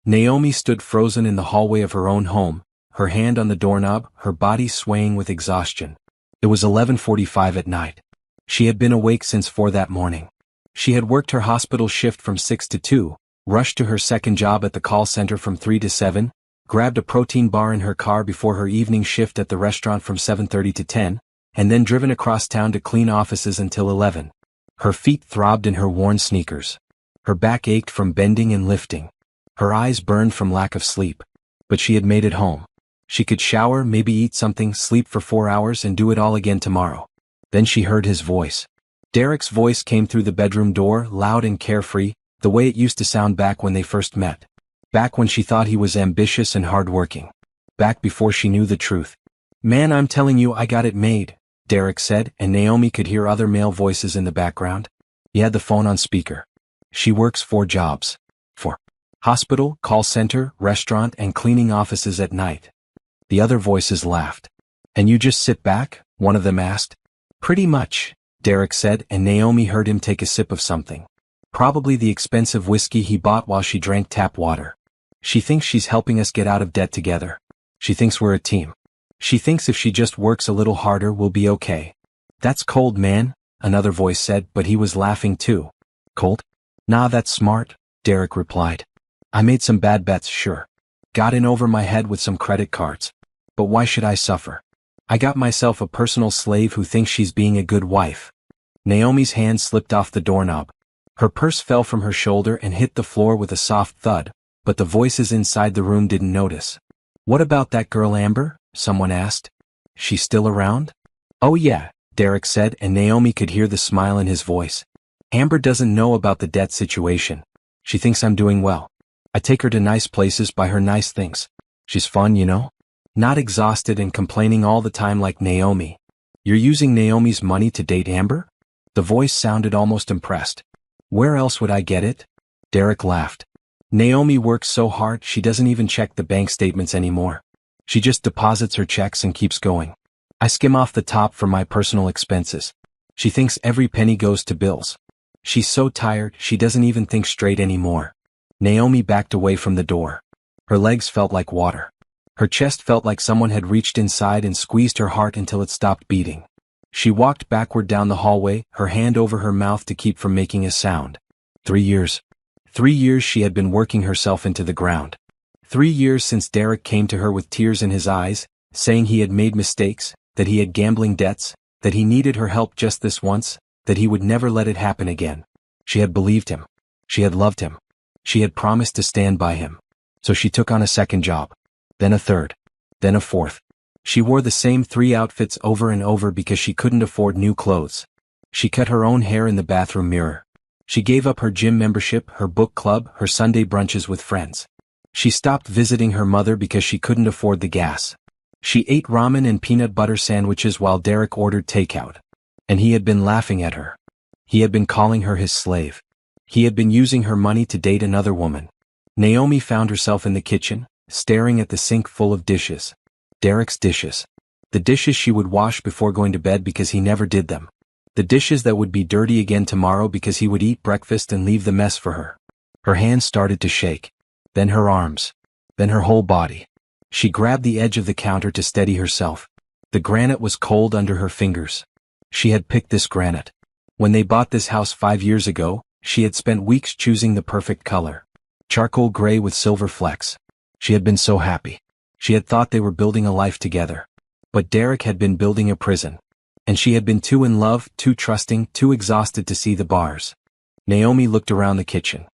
Naomi stood frozen in the hallway of her own home, her hand on the doorknob, her body swaying with exhaustion. It was 11:45 at night. She had been awake since 4 that morning. She had worked her hospital shift from 6 to 2, rushed to her second job at the call center from 3 to 7, grabbed a protein bar in her car before her evening shift at the restaurant from 7:30 to 10, and then driven across town to clean offices until 11. Her feet throbbed in her worn sneakers. Her back ached from bending and lifting. Her eyes burned from lack of sleep. But she had made it home. She could shower, maybe eat something, sleep for 4 hours and do it all again tomorrow. Then she heard his voice. Derek's voice came through the bedroom door, loud and carefree, the way it used to sound back when they first met. Back when she thought he was ambitious and hardworking. Back before she knew the truth. "Man, I'm telling you I got it made," Derek said, and Naomi could hear other male voices in the background. He had the phone on speaker. "She works 4 jobs. 4. Hospital, call center, restaurant, and cleaning offices at night." The other voices laughed. "And you just sit back?" one of them asked. "Pretty much," Derek said, and Naomi heard him take a sip of something. Probably the expensive whiskey he bought while she drank tap water. "She thinks she's helping us get out of debt together. She thinks we're a team. She thinks if she just works a little harder we'll be okay." "That's cold, man," another voice said, but he was laughing too. "Cold? Nah, that's smart," Derek replied. "I made some bad bets, sure. Got in over my head with some credit cards. But why should I suffer? I got myself a personal slave who thinks she's being a good wife." Naomi's hand slipped off the doorknob. Her purse fell from her shoulder and hit the floor with a soft thud, but the voices inside the room didn't notice. "What about that girl Amber?" someone asked. "She's still around?" "Oh yeah," Derek said, and Naomi could hear the smile in his voice. "Amber doesn't know about the debt situation. She thinks I'm doing well. I take her to nice places, buy her nice things. She's fun, you know? Not exhausted and complaining all the time like Naomi." "You're using Naomi's money to date Amber?" The voice sounded almost impressed. "Where else would I get it?" Derek laughed. "Naomi works so hard she doesn't even check the bank statements anymore. She just deposits her checks and keeps going. I skim off the top for my personal expenses. She thinks every penny goes to bills. She's so tired she doesn't even think straight anymore." Naomi backed away from the door. Her legs felt like water. Her chest felt like someone had reached inside and squeezed her heart until it stopped beating. She walked backward down the hallway, her hand over her mouth to keep from making a sound. 3 years. 3 years she had been working herself into the ground. 3 years since Derek came to her with tears in his eyes, saying he had made mistakes, that he had gambling debts, that he needed her help just this once, that he would never let it happen again. She had believed him. She had loved him. She had promised to stand by him. So she took on a second job. Then a third. Then a fourth. She wore the same 3 outfits over and over because she couldn't afford new clothes. She cut her own hair in the bathroom mirror. She gave up her gym membership, her book club, her Sunday brunches with friends. She stopped visiting her mother because she couldn't afford the gas. She ate ramen and peanut butter sandwiches while Derek ordered takeout. And he had been laughing at her. He had been calling her his slave. He had been using her money to date another woman. Naomi found herself in the kitchen, staring at the sink full of dishes. Derek's dishes. The dishes she would wash before going to bed because he never did them. The dishes that would be dirty again tomorrow because he would eat breakfast and leave the mess for her. Her hands started to shake. Then her arms. Then her whole body. She grabbed the edge of the counter to steady herself. The granite was cold under her fingers. She had picked this granite. When they bought this house 5 years ago, she had spent weeks choosing the perfect color. Charcoal gray with silver flecks. She had been so happy. She had thought they were building a life together. But Derek had been building a prison. And she had been too in love, too trusting, too exhausted to see the bars. Naomi looked around the kitchen.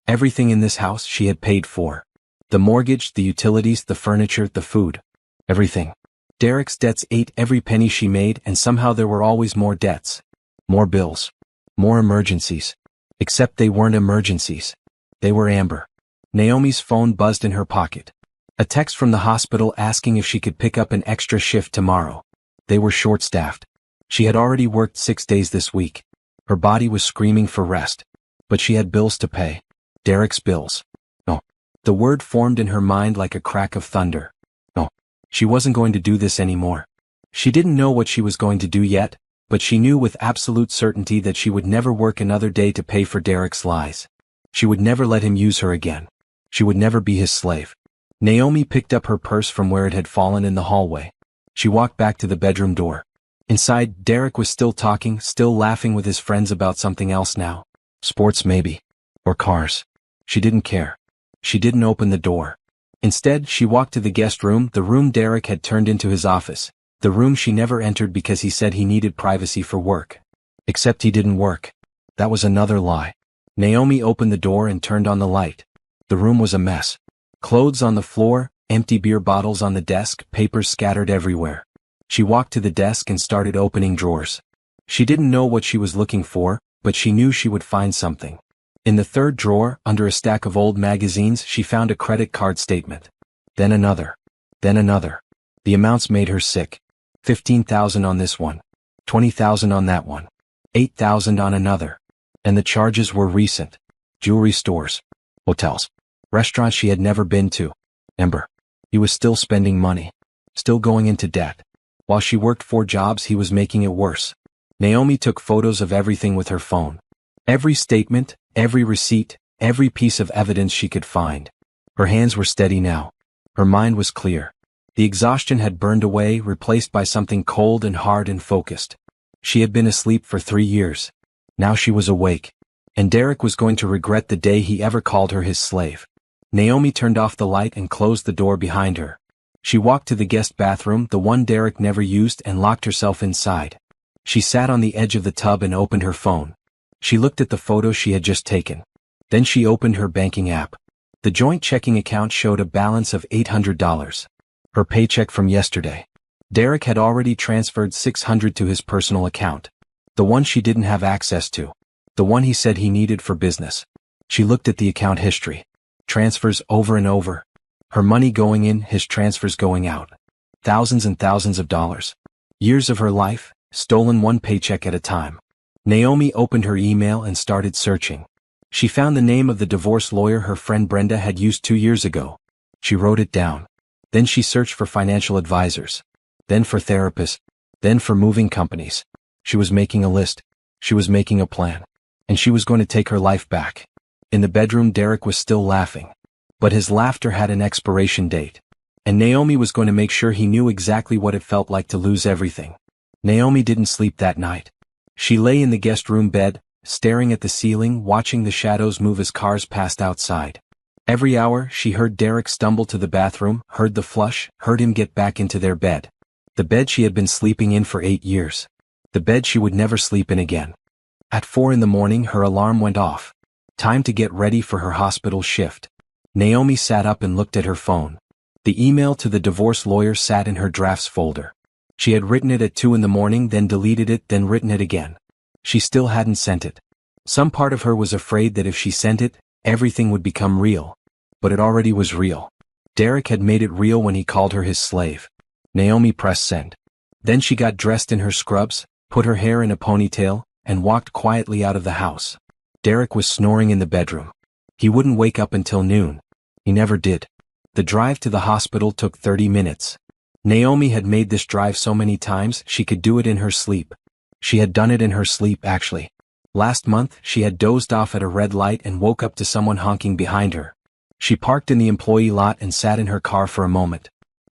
Everything in this house she had paid for. The mortgage, the utilities, the furniture, the food. Everything. Derek's debts ate every penny she made, and somehow there were always more debts. More bills. More emergencies. Except they weren't emergencies. They were Amber. Naomi's phone buzzed in her pocket. A text from the hospital asking if she could pick up an extra shift tomorrow. They were short-staffed. She had already worked 6 days this week. Her body was screaming for rest. But she had bills to pay. Derek's bills. No. The word formed in her mind like a crack of thunder. No. She wasn't going to do this anymore. She didn't know what she was going to do yet, but she knew with absolute certainty that she would never work another day to pay for Derek's lies. She would never let him use her again. She would never be his slave. Naomi picked up her purse from where it had fallen in the hallway. She walked back to the bedroom door. Inside, Derek was still talking, still laughing with his friends about something else now. Sports maybe. Or cars. She didn't care. She didn't open the door. Instead, she walked to the guest room, the room Derek had turned into his office. The room she never entered because he said he needed privacy for work. Except he didn't work. That was another lie. Naomi opened the door and turned on the light. The room was a mess. Clothes on the floor, empty beer bottles on the desk, papers scattered everywhere. She walked to the desk and started opening drawers. She didn't know what she was looking for, but she knew she would find something. In the third drawer, under a stack of old magazines, she found a credit card statement. Then another. Then another. The amounts made her sick. $15,000 on this one. $20,000 on that one. $8,000 on another. And the charges were recent. Jewelry stores. Hotels. Restaurants she had never been to. Ember. He was still spending money. Still going into debt. While she worked 4 jobs, he was making it worse. Naomi took photos of everything with her phone. Every statement, every receipt, every piece of evidence she could find. Her hands were steady now. Her mind was clear. The exhaustion had burned away, replaced by something cold and hard and focused. She had been asleep for 3 years. Now she was awake. And Derek was going to regret the day he ever called her his slave. Naomi turned off the light and closed the door behind her. She walked to the guest bathroom, the one Derek never used, and locked herself inside. She sat on the edge of the tub and opened her phone. She looked at the photos she had just taken. Then she opened her banking app. The joint checking account showed a balance of $800. Her paycheck from yesterday. Derek had already transferred $600 to his personal account. The one she didn't have access to. The one he said he needed for business. She looked at the account history. Transfers over and over. Her money going in, his transfers going out. Thousands and thousands of dollars. Years of her life, stolen one paycheck at a time. Naomi opened her email and started searching. She found the name of the divorce lawyer her friend Brenda had used 2 years ago. She wrote it down. Then she searched for financial advisors. Then for therapists. Then for moving companies. She was making a list. She was making a plan. And she was going to take her life back. In the bedroom, Derek was still laughing. But his laughter had an expiration date. And Naomi was going to make sure he knew exactly what it felt like to lose everything. Naomi didn't sleep that night. She lay in the guest room bed, staring at the ceiling, watching the shadows move as cars passed outside. Every hour, she heard Derek stumble to the bathroom, heard the flush, heard him get back into their bed. The bed she had been sleeping in for 8 years. The bed she would never sleep in again. At 4 in the morning, her alarm went off. Time to get ready for her hospital shift. Naomi sat up and looked at her phone. The email to the divorce lawyer sat in her drafts folder. She had written it at 2 in the morning, then deleted it, then written it again. She still hadn't sent it. Some part of her was afraid that if she sent it, everything would become real. But it already was real. Derek had made it real when he called her his slave. Naomi pressed send. Then she got dressed in her scrubs, put her hair in a ponytail, and walked quietly out of the house. Derek was snoring in the bedroom. He wouldn't wake up until noon. He never did. The drive to the hospital took 30 minutes. Naomi had made this drive so many times she could do it in her sleep. She had done it in her sleep, actually. Last month, she had dozed off at a red light and woke up to someone honking behind her. She parked in the employee lot and sat in her car for a moment.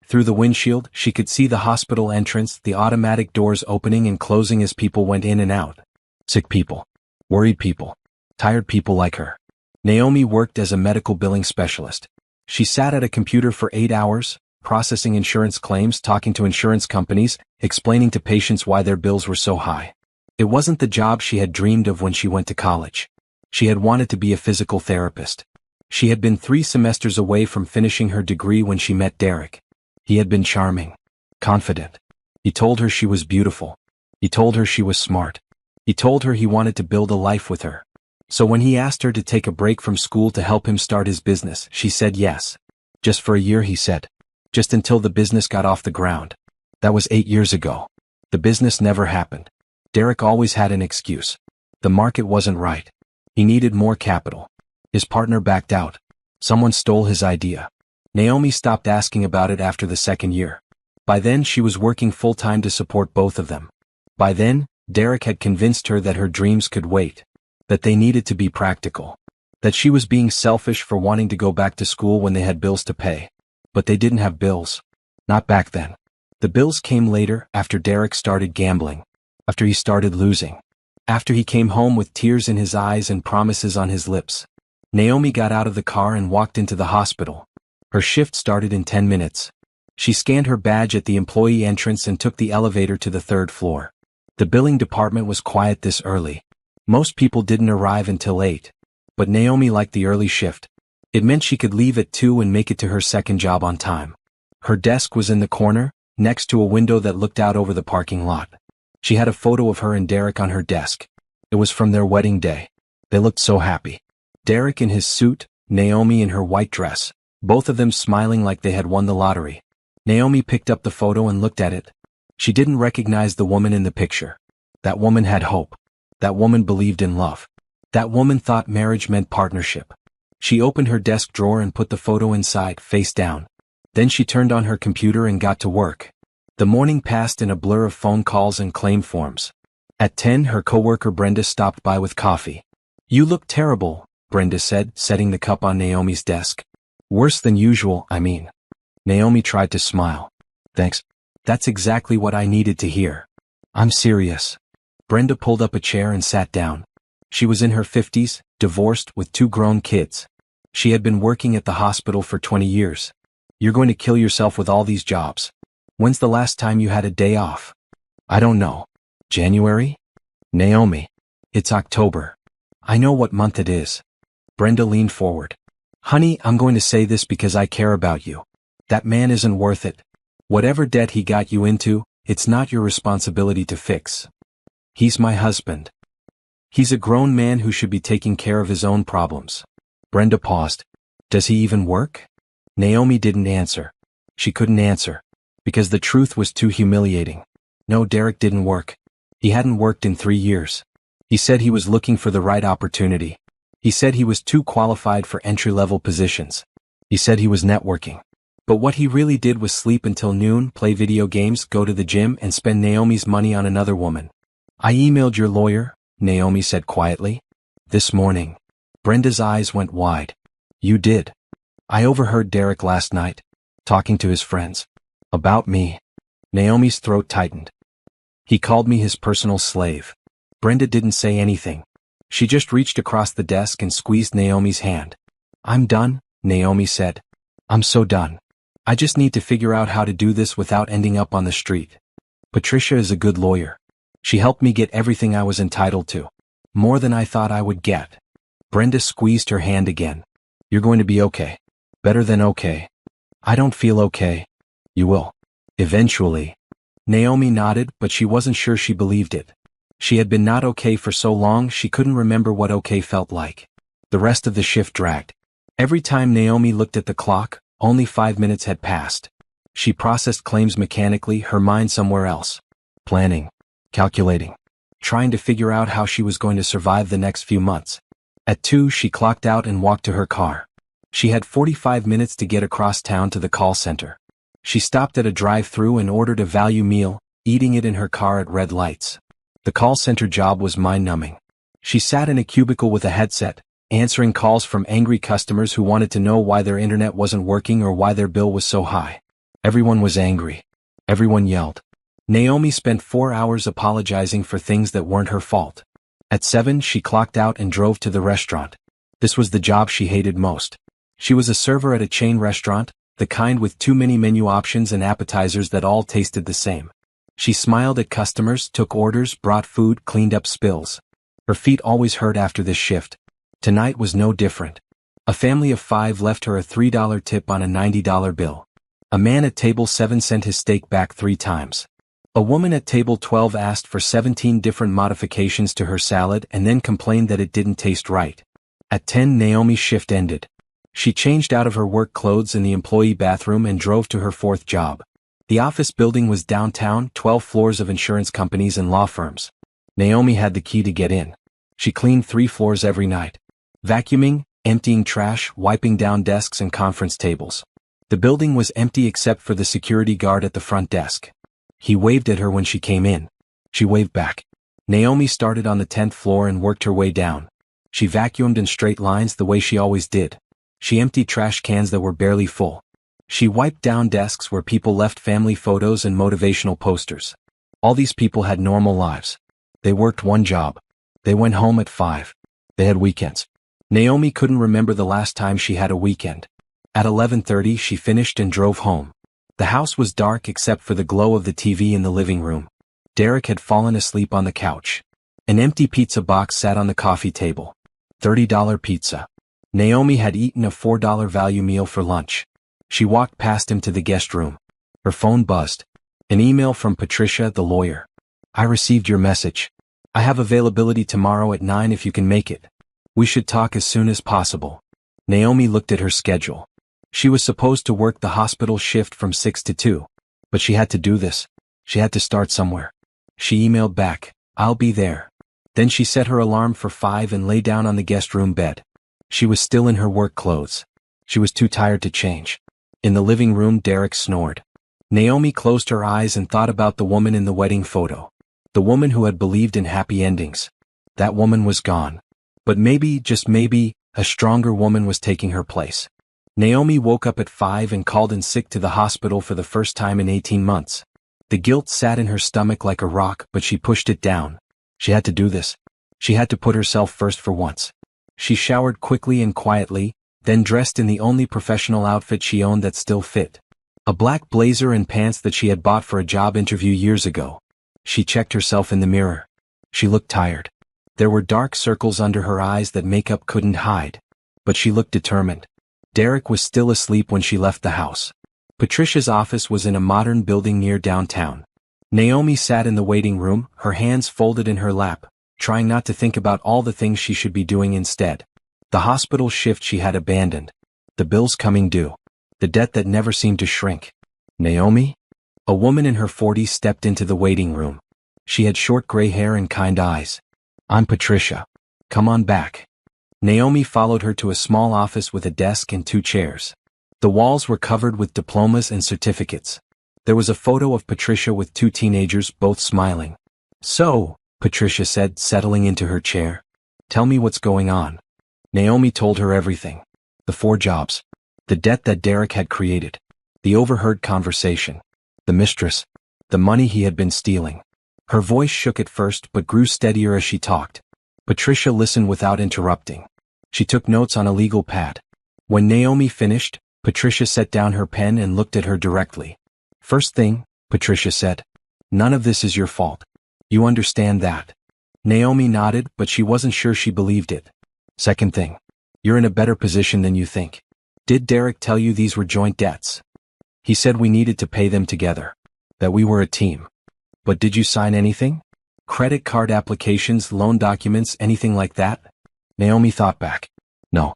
Through the windshield, she could see the hospital entrance, the automatic doors opening and closing as people went in and out. Sick people. Worried people. Tired people like her. Naomi worked as a medical billing specialist. She sat at a computer for 8 hours, processing insurance claims, talking to insurance companies, explaining to patients why their bills were so high. It wasn't the job she had dreamed of when she went to college. She had wanted to be a physical therapist. She had been 3 semesters away from finishing her degree when she met Derek. He had been charming. Confident. He told her she was beautiful. He told her she was smart. He told her he wanted to build a life with her. So when he asked her to take a break from school to help him start his business, she said yes. Just for a year, he said. Just until the business got off the ground. That was 8 years ago. The business never happened. Derek always had an excuse. The market wasn't right. He needed more capital. His partner backed out. Someone stole his idea. Naomi stopped asking about it after the 2nd year. By then she was working full-time to support both of them. By then, Derek had convinced her that her dreams could wait. That they needed to be practical. That she was being selfish for wanting to go back to school when they had bills to pay. But they didn't have bills. Not back then. The bills came later, after Derek started gambling. After he started losing. After he came home with tears in his eyes and promises on his lips. Naomi got out of the car and walked into the hospital. Her shift started in 10 minutes. She scanned her badge at the employee entrance and took the elevator to the 3rd floor. The billing department was quiet this early. Most people didn't arrive until 8. But Naomi liked the early shift. It meant she could leave at 2 and make it to her second job on time. Her desk was in the corner, next to a window that looked out over the parking lot. She had a photo of her and Derek on her desk. It was from their wedding day. They looked so happy. Derek in his suit, Naomi in her white dress, both of them smiling like they had won the lottery. Naomi picked up the photo and looked at it. She didn't recognize the woman in the picture. That woman had hope. That woman believed in love. That woman thought marriage meant partnership. She opened her desk drawer and put the photo inside, face down. Then she turned on her computer and got to work. The morning passed in a blur of phone calls and claim forms. At 10, her coworker Brenda stopped by with coffee. "You look terrible," Brenda said, setting the cup on Naomi's desk. "Worse than usual, I mean." Naomi tried to smile. "Thanks. That's exactly what I needed to hear. I'm serious." Brenda pulled up a chair and sat down. She was in her 50s, divorced, with 2 grown kids. She had been working at the hospital for 20 years. "You're going to kill yourself with all these jobs. When's the last time you had a day off?" "I don't know. January?" "Naomi. It's October. I know what month it is." Brenda leaned forward. "Honey, I'm going to say this because I care about you. That man isn't worth it. Whatever debt he got you into, it's not your responsibility to fix. He's my husband. He's a grown man who should be taking care of his own problems." Brenda paused. "Does he even work?" Naomi didn't answer. She couldn't answer. Because the truth was too humiliating. No, Derek didn't work. He hadn't worked in 3 years. He said he was looking for the right opportunity. He said he was too qualified for entry-level positions. He said he was networking. But what he really did was sleep until noon, play video games, go to the gym, and spend Naomi's money on another woman. "I emailed your lawyer," Naomi said quietly. "This morning." Brenda's eyes went wide. "You did?" "I overheard Derek last night, talking to his friends. About me." Naomi's throat tightened. "He called me his personal slave." Brenda didn't say anything. She just reached across the desk and squeezed Naomi's hand. "I'm done," Naomi said. "I'm so done. I just need to figure out how to do this without ending up on the street. Patricia is a good lawyer. She helped me get everything I was entitled to. More than I thought I would get." Brenda squeezed her hand again. "You're going to be okay. Better than okay." "I don't feel okay." "You will. Eventually." Naomi nodded, but she wasn't sure she believed it. She had been not okay for so long she couldn't remember what okay felt like. The rest of the shift dragged. Every time Naomi looked at the clock, only 5 minutes had passed. She processed claims mechanically, her mind somewhere else. Planning. Calculating. Trying to figure out how she was going to survive the next few months. At 2, she clocked out and walked to her car. She had 45 minutes to get across town to the call center. She stopped at a drive-thru and ordered a value meal, eating it in her car at red lights. The call center job was mind-numbing. She sat in a cubicle with a headset, answering calls from angry customers who wanted to know why their internet wasn't working or why their bill was so high. Everyone was angry. Everyone yelled. Naomi spent 4 hours apologizing for things that weren't her fault. At 7, she clocked out and drove to the restaurant. This was the job she hated most. She was a server at a chain restaurant, the kind with too many menu options and appetizers that all tasted the same. She smiled at customers, took orders, brought food, cleaned up spills. Her feet always hurt after this shift. Tonight was no different. A family of 5 left her a $3 tip on a $90 bill. A man at table 7 sent his steak back 3 times. A woman at table 12 asked for 17 different modifications to her salad and then complained that it didn't taste right. At 10, Naomi's shift ended. She changed out of her work clothes in the employee bathroom and drove to her 4th job. The office building was downtown, 12 floors of insurance companies and law firms. Naomi had the key to get in. She cleaned 3 floors every night. Vacuuming, emptying trash, wiping down desks and conference tables. The building was empty except for the security guard at the front desk. He waved at her when she came in. She waved back. Naomi started on the 10th floor and worked her way down. She vacuumed in straight lines the way she always did. She emptied trash cans that were barely full. She wiped down desks where people left family photos and motivational posters. All these people had normal lives. They worked one job. They went home at 5. They had weekends. Naomi couldn't remember the last time she had a weekend. At 11:30 she finished and drove home. The house was dark except for the glow of the TV in the living room. Derek had fallen asleep on the couch. An empty pizza box sat on the coffee table. $30 pizza. Naomi had eaten a $4 value meal for lunch. She walked past him to the guest room. Her phone buzzed. An email from Patricia, the lawyer. I received your message. I have availability tomorrow at 9 if you can make it. We should talk as soon as possible. Naomi looked at her schedule. She was supposed to work the hospital shift from 6 to 2. But she had to do this. She had to start somewhere. She emailed back, I'll be there. Then she set her alarm for 5 and lay down on the guest room bed. She was still in her work clothes. She was too tired to change. In the living room, Derek snored. Naomi closed her eyes and thought about the woman in the wedding photo. The woman who had believed in happy endings. That woman was gone. But maybe, just maybe, a stronger woman was taking her place. Naomi woke up at 5 and called in sick to the hospital for the first time in 18 months. The guilt sat in her stomach like a rock, but she pushed it down. She had to do this. She had to put herself first for once. She showered quickly and quietly, then dressed in the only professional outfit she owned that still fit. A black blazer and pants that she had bought for a job interview years ago. She checked herself in the mirror. She looked tired. There were dark circles under her eyes that makeup couldn't hide. But she looked determined. Derek was still asleep when she left the house. Patricia's office was in a modern building near downtown. Naomi sat in the waiting room, her hands folded in her lap, trying not to think about all the things she should be doing instead. The hospital shift she had abandoned. The bills coming due. The debt that never seemed to shrink. Naomi? A woman in her 40s stepped into the waiting room. She had short gray hair and kind eyes. I'm Patricia. Come on back. Naomi followed her to a small office with a desk and 2 chairs. The walls were covered with diplomas and certificates. There was a photo of Patricia with 2 teenagers, both smiling. So, Patricia said, settling into her chair. Tell me what's going on. Naomi told her everything. The 4 jobs. The debt that Derek had created. The overheard conversation. The mistress. The money he had been stealing. Her voice shook at first but grew steadier as she talked. Patricia listened without interrupting. She took notes on a legal pad. When Naomi finished, Patricia set down her pen and looked at her directly. First thing, Patricia said. None of this is your fault. You understand that? Naomi nodded, but she wasn't sure she believed it. Second thing. You're in a better position than you think. Did Derek tell you these were joint debts? He said we needed to pay them together. That we were a team. But did you sign anything? Credit card applications, loan documents, anything like that? Naomi thought back. No.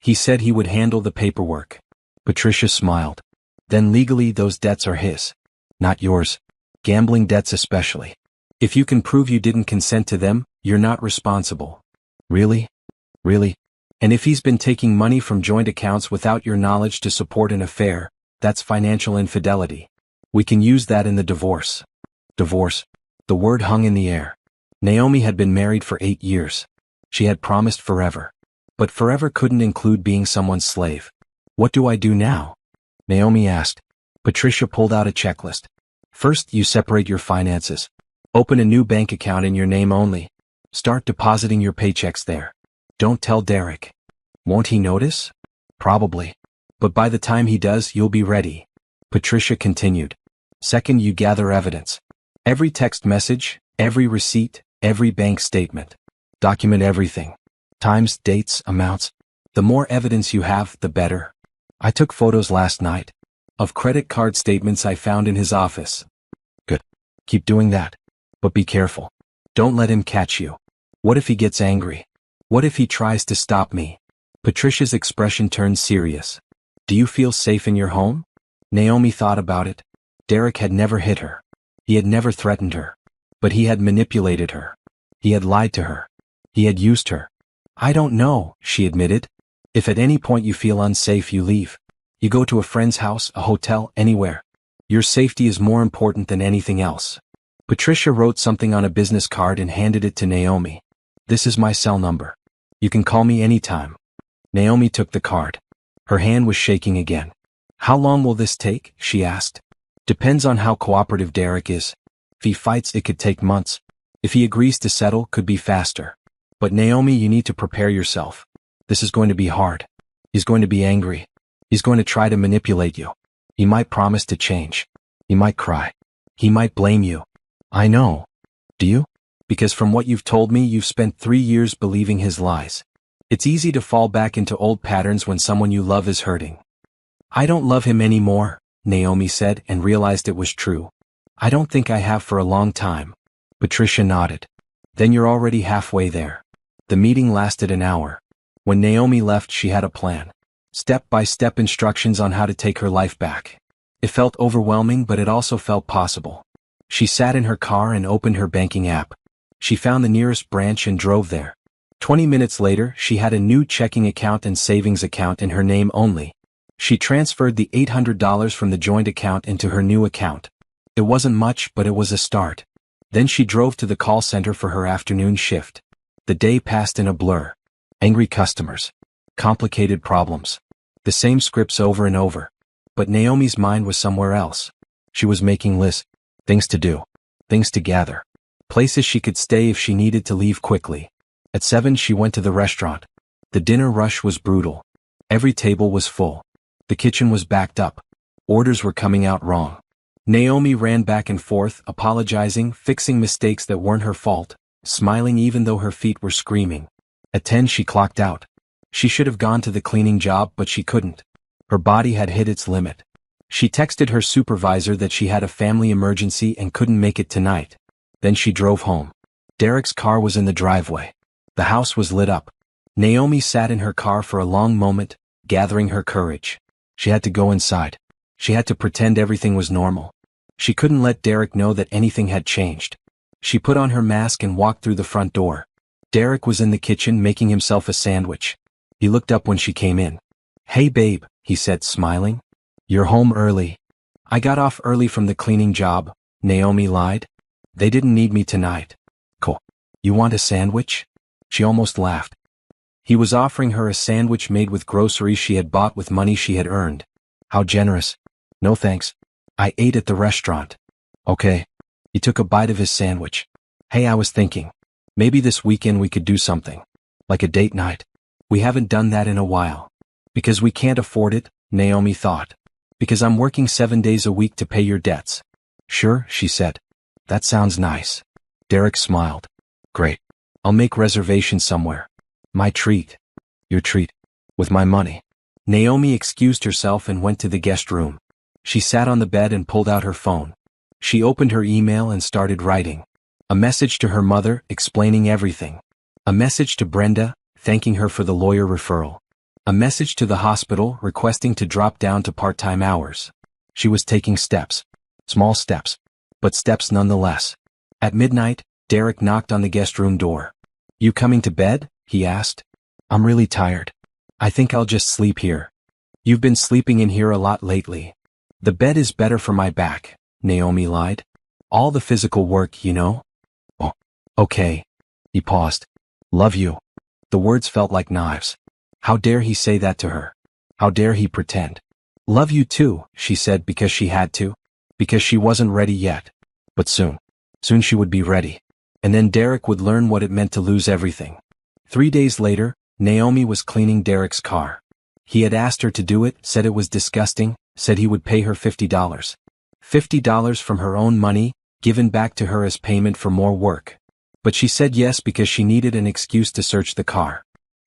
He said he would handle the paperwork. Patricia smiled. Then legally those debts are his. Not yours. Gambling debts especially. If you can prove you didn't consent to them, you're not responsible. Really? Really? And if he's been taking money from joint accounts without your knowledge to support an affair, that's financial infidelity. We can use that in the divorce. Divorce. The word hung in the air. Naomi had been married for 8 years. She had promised forever. But forever couldn't include being someone's slave. What do I do now? Naomi asked. Patricia pulled out a checklist. First, you separate your finances. Open a new bank account in your name only. Start depositing your paychecks there. Don't tell Derek. Won't he notice? Probably. But by the time he does, you'll be ready. Patricia continued. Second, you gather evidence. Every text message, every receipt, every bank statement. Document everything. Times, dates, amounts. The more evidence you have, the better. I took photos last night. Of credit card statements I found in his office. Good. Keep doing that. But be careful. Don't let him catch you. What if he gets angry? What if he tries to stop me? Patricia's expression turned serious. Do you feel safe in your home? Naomi thought about it. Derek had never hit her. He had never threatened her. But he had manipulated her. He had lied to her. He had used her. I don't know, she admitted. If at any point you feel unsafe, you leave. You go to a friend's house, a hotel, anywhere. Your safety is more important than anything else. Patricia wrote something on a business card and handed it to Naomi. This is my cell number. You can call me anytime. Naomi took the card. Her hand was shaking again. How long will this take? She asked. Depends on how cooperative Derek is. If he fights, it could take months. If he agrees to settle, could be faster. But Naomi, you need to prepare yourself. This is going to be hard. He's going to be angry. He's going to try to manipulate you. He might promise to change. He might cry. He might blame you. I know. Do you? Because from what you've told me, you've spent 3 years believing his lies. It's easy to fall back into old patterns when someone you love is hurting. I don't love him anymore, Naomi said, and realized it was true. I don't think I have for a long time. Patricia nodded. Then you're already halfway there. The meeting lasted an hour. When Naomi left, she had a plan. Step-by-step instructions on how to take her life back. It felt overwhelming, but it also felt possible. She sat in her car and opened her banking app. She found the nearest branch and drove there. 20 minutes later, she had a new checking account and savings account in her name only. She transferred the $800 from the joint account into her new account. It wasn't much, but it was a start. Then she drove to the call center for her afternoon shift. The day passed in a blur. Angry customers. Complicated problems. The same scripts over and over. But Naomi's mind was somewhere else. She was making lists. Things to do. Things to gather. Places she could stay if she needed to leave quickly. At 7 she went to the restaurant. The dinner rush was brutal. Every table was full. The kitchen was backed up. Orders were coming out wrong. Naomi ran back and forth, apologizing, fixing mistakes that weren't her fault, smiling even though her feet were screaming. At 10 she clocked out. She should have gone to the cleaning job, but she couldn't. Her body had hit its limit. She texted her supervisor that she had a family emergency and couldn't make it tonight. Then she drove home. Derek's car was in the driveway. The house was lit up. Naomi sat in her car for a long moment, gathering her courage. She had to go inside. She had to pretend everything was normal. She couldn't let Derek know that anything had changed. She put on her mask and walked through the front door. Derek was in the kitchen making himself a sandwich. He looked up when she came in. Hey babe, he said, smiling. You're home early. I got off early from the cleaning job, Naomi lied. They didn't need me tonight. Cool. You want a sandwich? She almost laughed. He was offering her a sandwich made with groceries she had bought with money she had earned. How generous. No thanks. I ate at the restaurant. Okay. He took a bite of his sandwich. Hey, I was thinking. Maybe this weekend we could do something. Like a date night. We haven't done that in a while. Because we can't afford it, Naomi thought. Because I'm working 7 days a week to pay your debts. Sure, she said. That sounds nice. Derek smiled. Great. I'll make reservations somewhere. My treat. Your treat. With my money. Naomi excused herself and went to the guest room. She sat on the bed and pulled out her phone. She opened her email and started writing. A message to her mother, explaining everything. A message to Brenda, thanking her for the lawyer referral. A message to the hospital, requesting to drop down to part-time hours. She was taking steps. Small steps. But steps nonetheless. At midnight, Derek knocked on the guest room door. You coming to bed? He asked. I'm really tired. I think I'll just sleep here. You've been sleeping in here a lot lately. The bed is better for my back, Naomi lied. All the physical work, you know? Oh, okay. He paused. Love you. The words felt like knives. How dare he say that to her? How dare he pretend? Love you too, she said because she had to. Because she wasn't ready yet. But soon. Soon she would be ready. And then Derek would learn what it meant to lose everything. 3 days later, Naomi was cleaning Derek's car. He had asked her to do it, said it was disgusting, said he would pay her $50. $50 from her own money, given back to her as payment for more work. But she said yes because she needed an excuse to search the car.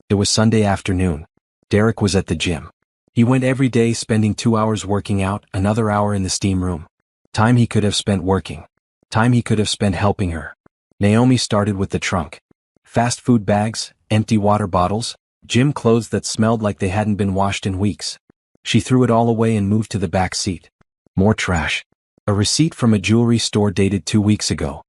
It was Sunday afternoon. Derek was at the gym. He went every day, spending 2 hours working out, another hour in the steam room. Time he could have spent working. Time he could have spent helping her. Naomi started with the trunk. Fast food bags, empty water bottles, gym clothes that smelled like they hadn't been washed in weeks. She threw it all away and moved to the back seat. More trash. A receipt from a jewelry store dated 2 weeks ago.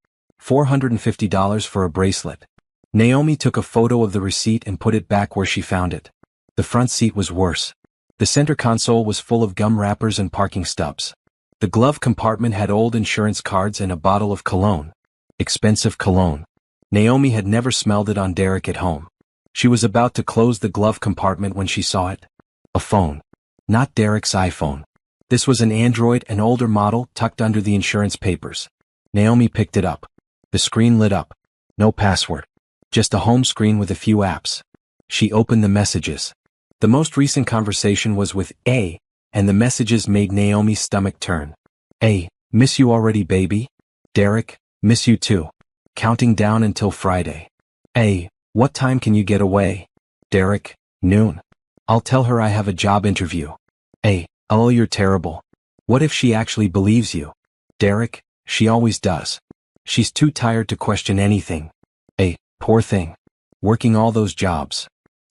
$450 for a bracelet. Naomi took a photo of the receipt and put it back where she found it. The front seat was worse. The center console was full of gum wrappers and parking stubs. The glove compartment had old insurance cards and a bottle of cologne. Expensive cologne. Naomi had never smelled it on Derek at home. She was about to close the glove compartment when she saw it. A phone. Not Derek's iPhone. This was an Android, an older model, tucked under the insurance papers. Naomi picked it up. The screen lit up. No password. Just a home screen with a few apps. She opened the messages. The most recent conversation was with A, and the messages made Naomi's stomach turn. A, miss you already, baby? Derek, miss you too. Counting down until Friday. A, what time can you get away? Derek, noon. I'll tell her I have a job interview. A, oh, you're terrible. What if she actually believes you? Derek, she always does. She's too tired to question anything. A, poor thing. Working all those jobs.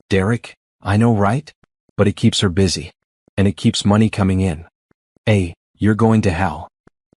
Derek, I know, right? But it keeps her busy. And it keeps money coming in. A, you're going to hell.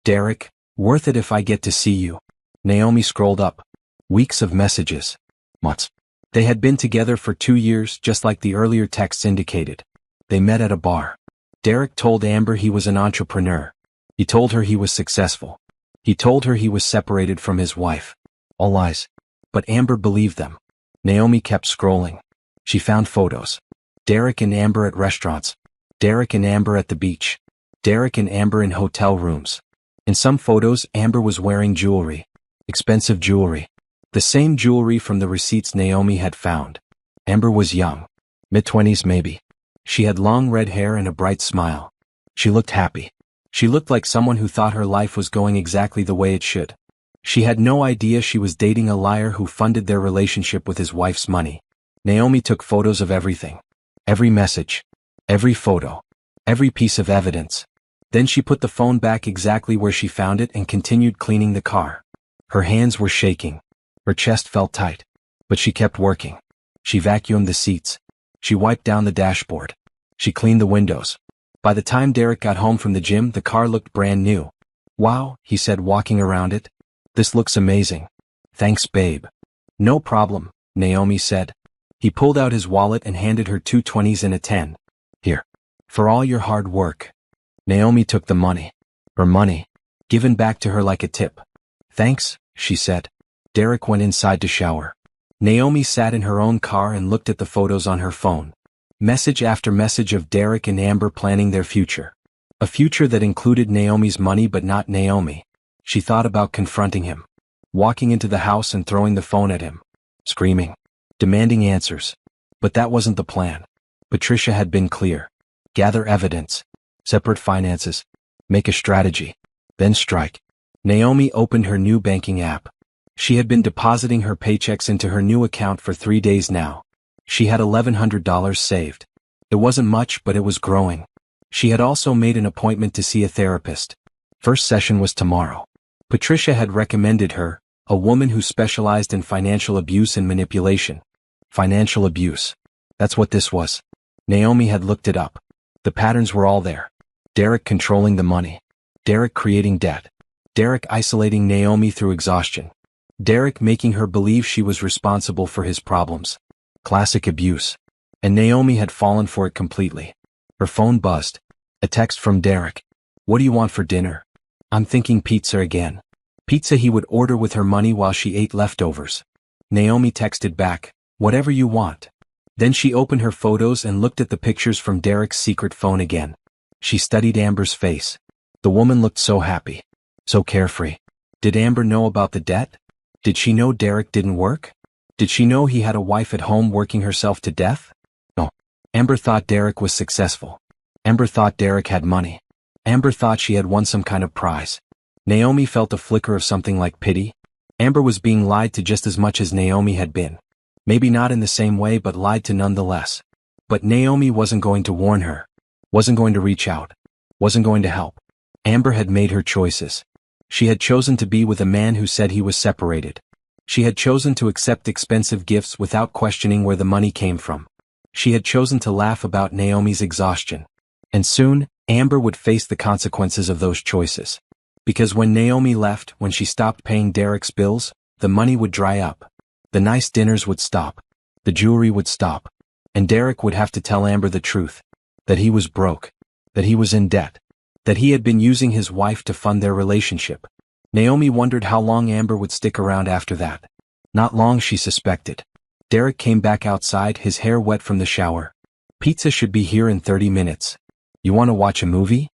Derek, worth it if I get to see you. Naomi scrolled up. Weeks of messages. Months. They had been together for 2 years, just like the earlier texts indicated. They met at a bar. Derek told Amber he was an entrepreneur. He told her he was successful. He told her he was separated from his wife. All lies. But Amber believed them. Naomi kept scrolling. She found photos. Derek and Amber at restaurants. Derek and Amber at the beach. Derek and Amber in hotel rooms. In some photos, Amber was wearing jewelry. Expensive jewelry. The same jewelry from the receipts Naomi had found. Amber was young. Mid-20s maybe. She had long red hair and a bright smile. She looked happy. She looked like someone who thought her life was going exactly the way it should. She had no idea she was dating a liar who funded their relationship with his wife's money. Naomi took photos of everything. Every message. Every photo. Every piece of evidence. Then she put the phone back exactly where she found it and continued cleaning the car. Her hands were shaking. Her chest felt tight. But she kept working. She vacuumed the seats. She wiped down the dashboard. She cleaned the windows. By the time Derek got home from the gym, the car looked brand new. Wow, he said, walking around it. This looks amazing. Thanks, babe. No problem, Naomi said. He pulled out his wallet and handed her 2 20s and a 10. Here. For all your hard work. Naomi took the money. Her money. Given back to her like a tip. Thanks, she said. Derek went inside to shower. Naomi sat in her own car and looked at the photos on her phone. Message after message of Derek and Amber planning their future. A future that included Naomi's money but not Naomi. She thought about confronting him. Walking into the house and throwing the phone at him. Screaming. Demanding answers. But that wasn't the plan. Patricia had been clear. Gather evidence. Separate finances. Make a strategy. Then strike. Naomi opened her new banking app. She had been depositing her paychecks into her new account for 3 days now. She had $1,100 saved. It wasn't much, but it was growing. She had also made an appointment to see a therapist. First session was tomorrow. Patricia had recommended her, a woman who specialized in financial abuse and manipulation. Financial abuse. That's what this was. Naomi had looked it up. The patterns were all there. Derek controlling the money. Derek creating debt. Derek isolating Naomi through exhaustion. Derek making her believe she was responsible for his problems. Classic abuse. And Naomi had fallen for it completely. Her phone buzzed. A text from Derek. What do you want for dinner? I'm thinking pizza again. Pizza he would order with her money while she ate leftovers. Naomi texted back, whatever you want. Then she opened her photos and looked at the pictures from Derek's secret phone again. She studied Amber's face. The woman looked so happy. So carefree. Did Amber know about the debt? Did she know Derek didn't work? Did she know he had a wife at home working herself to death? No. Amber thought Derek was successful. Amber thought Derek had money. Amber thought she had won some kind of prize. Naomi felt a flicker of something like pity. Amber was being lied to just as much as Naomi had been. Maybe not in the same way, but lied to nonetheless. But Naomi wasn't going to warn her. Wasn't going to reach out. Wasn't going to help. Amber had made her choices. She had chosen to be with a man who said he was separated. She had chosen to accept expensive gifts without questioning where the money came from. She had chosen to laugh about Naomi's exhaustion. And soon, Amber would face the consequences of those choices. Because when Naomi left, when she stopped paying Derek's bills, the money would dry up. The nice dinners would stop. The jewelry would stop. And Derek would have to tell Amber the truth. That he was broke. That he was in debt. That he had been using his wife to fund their relationship. Naomi wondered how long Amber would stick around after that. Not long, she suspected. Derek came back outside, his hair wet from the shower. Pizza should be here in 30 minutes. You want to watch a movie?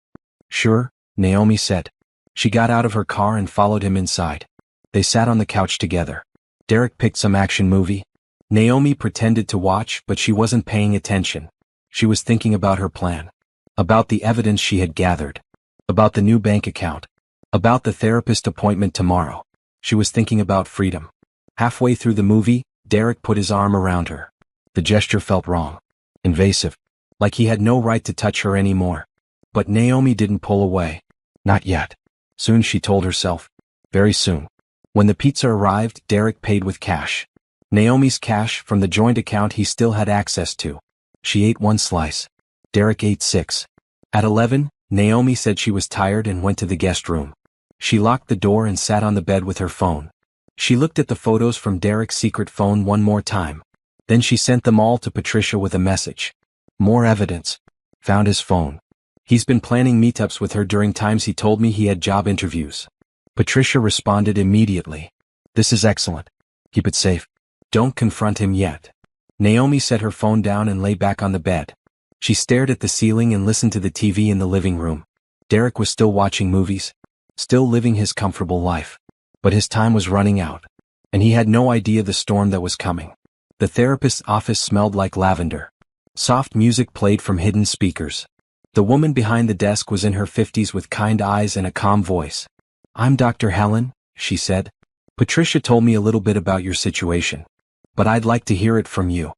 Sure, Naomi said. She got out of her car and followed him inside. They sat on the couch together. Derek picked some action movie. Naomi pretended to watch, but she wasn't paying attention. She was thinking about her plan. About the evidence she had gathered. About the new bank account. About the therapist appointment tomorrow. She was thinking about freedom. Halfway through the movie, Derek put his arm around her. The gesture felt wrong. Invasive. Like he had no right to touch her anymore. But Naomi didn't pull away. Not yet. Soon, she told herself. Very soon. When the pizza arrived, Derek paid with cash. Naomi's cash from the joint account he still had access to. She ate 1 slice. Derek ate 6. At 11, Naomi said she was tired and went to the guest room. She locked the door and sat on the bed with her phone. She looked at the photos from Derek's secret phone one more time. Then she sent them all to Patricia with a message. More evidence. Found his phone. He's been planning meetups with her during times he told me he had job interviews. Patricia responded immediately. This is excellent. Keep it safe. Don't confront him yet. Naomi set her phone down and lay back on the bed. She stared at the ceiling and listened to the TV in the living room. Derek was still watching movies. Still living his comfortable life. But his time was running out. And he had no idea the storm that was coming. The therapist's office smelled like lavender. Soft music played from hidden speakers. The woman behind the desk was in her 50s with kind eyes and a calm voice. I'm Dr. Helen, she said. Patricia told me a little bit about your situation. But I'd like to hear it from you.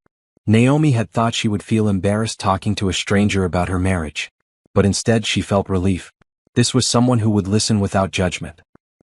Naomi had thought she would feel embarrassed talking to a stranger about her marriage. But instead she felt relief. This was someone who would listen without judgment.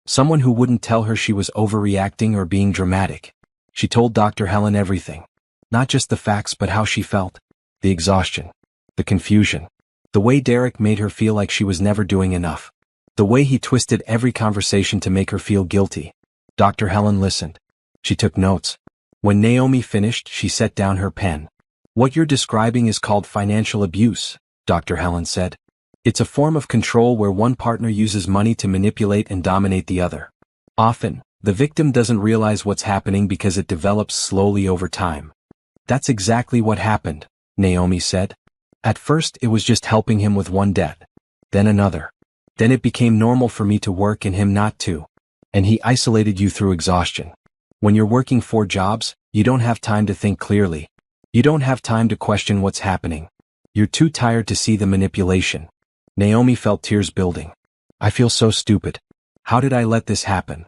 Someone who wouldn't tell her she was overreacting or being dramatic. She told Dr. Helen everything. Not just the facts but how she felt. The exhaustion. The confusion. The way Derek made her feel like she was never doing enough. The way he twisted every conversation to make her feel guilty. Dr. Helen listened. She took notes. When Naomi finished, she set down her pen. What you're describing is called financial abuse, Dr. Helen said. It's a form of control where one partner uses money to manipulate and dominate the other. Often, the victim doesn't realize what's happening because it develops slowly over time. That's exactly what happened, Naomi said. At first it was just helping him with one debt. Then another. Then it became normal for me to work and him not to. And he isolated you through exhaustion. When you're working 4 jobs, you don't have time to think clearly. You don't have time to question what's happening. You're too tired to see the manipulation. Naomi felt tears building. I feel so stupid. How did I let this happen?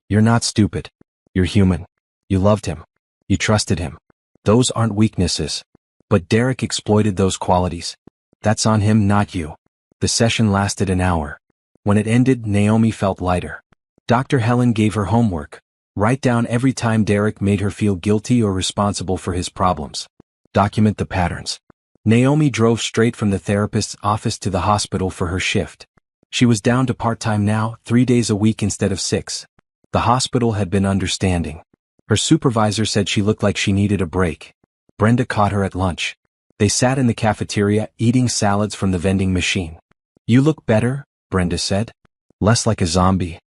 You're not stupid. You're human. You loved him. You trusted him. Those aren't weaknesses. But Derek exploited those qualities. That's on him, not you. The session lasted an hour. When it ended, Naomi felt lighter. Dr. Helen gave her homework. Write down every time Derek made her feel guilty or responsible for his problems. Document the patterns. Naomi drove straight from the therapist's office to the hospital for her shift. She was down to part-time now, 3 days a week instead of 6. The hospital had been understanding. Her supervisor said she looked like she needed a break. Brenda caught her at lunch. They sat in the cafeteria, eating salads from the vending machine. You look better, Brenda said. Less like a zombie.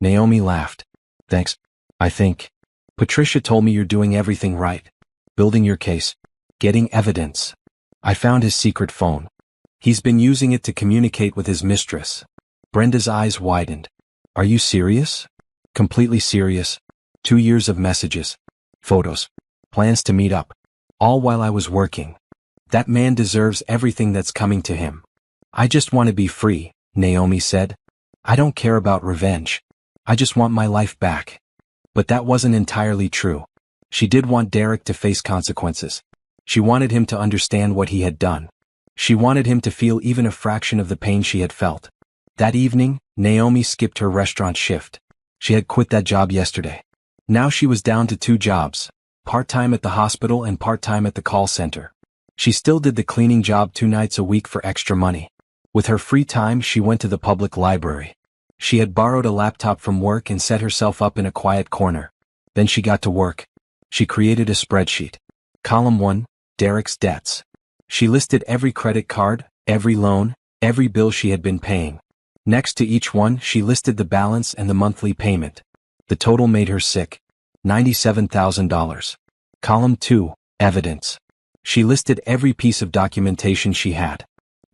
Naomi laughed. Thanks. I think. Patricia told me you're doing everything right. Building your case. Getting evidence. I found his secret phone. He's been using it to communicate with his mistress. Brenda's eyes widened. Are you serious? Completely serious. 2 years of messages. Photos. Plans to meet up. All while I was working. That man deserves everything that's coming to him. I just want to be free, Naomi said. I don't care about revenge. I just want my life back. But that wasn't entirely true. She did want Derek to face consequences. She wanted him to understand what he had done. She wanted him to feel even a fraction of the pain she had felt. That evening, Naomi skipped her restaurant shift. She had quit that job yesterday. Now she was down to 2 jobs. Part-time at the hospital and part-time at the call center. She still did the cleaning job 2 nights a week for extra money. With her free time, she went to the public library. She had borrowed a laptop from work and set herself up in a quiet corner. Then she got to work. She created a spreadsheet. Column 1, Derek's debts. She listed every credit card, every loan, every bill she had been paying. Next to each one, she listed the balance and the monthly payment. The total made her sick. $97,000. Column 2, Evidence. She listed every piece of documentation she had.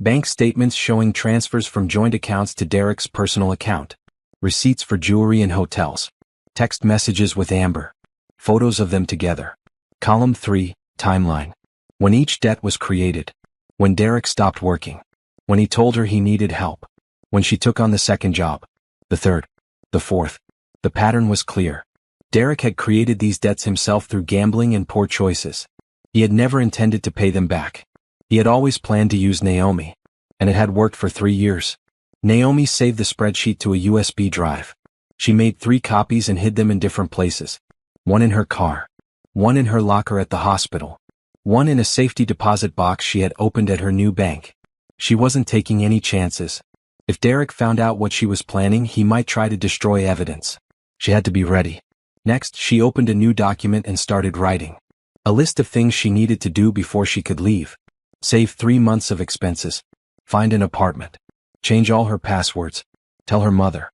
Bank statements showing transfers from joint accounts to Derek's personal account. Receipts for jewelry and hotels. Text messages with Amber. Photos of them together. Column 3, Timeline. When each debt was created. When Derek stopped working. When he told her he needed help. When she took on the second job. The third. The fourth. The pattern was clear. Derek had created these debts himself through gambling and poor choices. He had never intended to pay them back. He had always planned to use Naomi. And it had worked for 3 years. Naomi saved the spreadsheet to a USB drive. She made 3 copies and hid them in different places. One in her car. One in her locker at the hospital. One in a safety deposit box she had opened at her new bank. She wasn't taking any chances. If Derek found out what she was planning, he might try to destroy evidence. She had to be ready. Next, she opened a new document and started writing. A list of things she needed to do before she could leave. Save 3 months of expenses. Find an apartment. Change all her passwords. Tell her mother.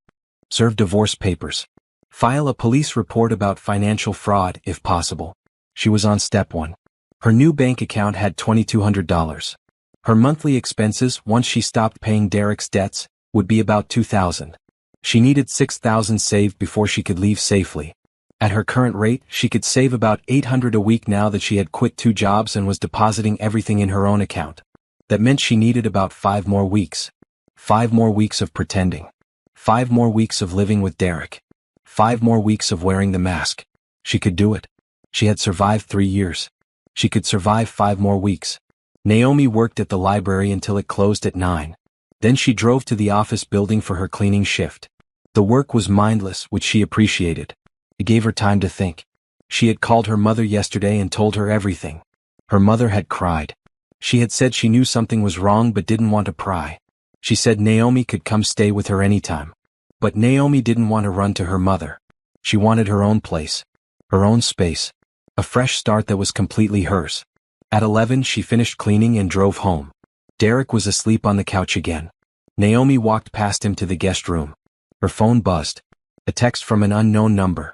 Serve divorce papers. File a police report about financial fraud, if possible. She was on step 1. Her new bank account had $2,200. Her monthly expenses, once she stopped paying Derek's debts, would be about $2,000. She needed $6,000 saved before she could leave safely. At her current rate, she could save about $800 a week now that she had quit 2 jobs and was depositing everything in her own account. That meant she needed about 5 more weeks. 5 more weeks of pretending. 5 more weeks of living with Derek. 5 more weeks of wearing the mask. She could do it. She had survived 3 years. She could survive 5 more weeks. Naomi worked at the library until it closed at 9. Then she drove to the office building for her cleaning shift. The work was mindless, which she appreciated. It gave her time to think. She had called her mother yesterday and told her everything. Her mother had cried. She had said she knew something was wrong but didn't want to pry. She said Naomi could come stay with her anytime. But Naomi didn't want to run to her mother. She wanted her own place. Her own space. A fresh start that was completely hers. At 11 she finished cleaning and drove home. Derek was asleep on the couch again. Naomi walked past him to the guest room. Her phone buzzed. A text from an unknown number.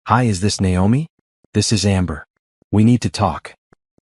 "Hi, is this Naomi? This is Amber. We need to talk."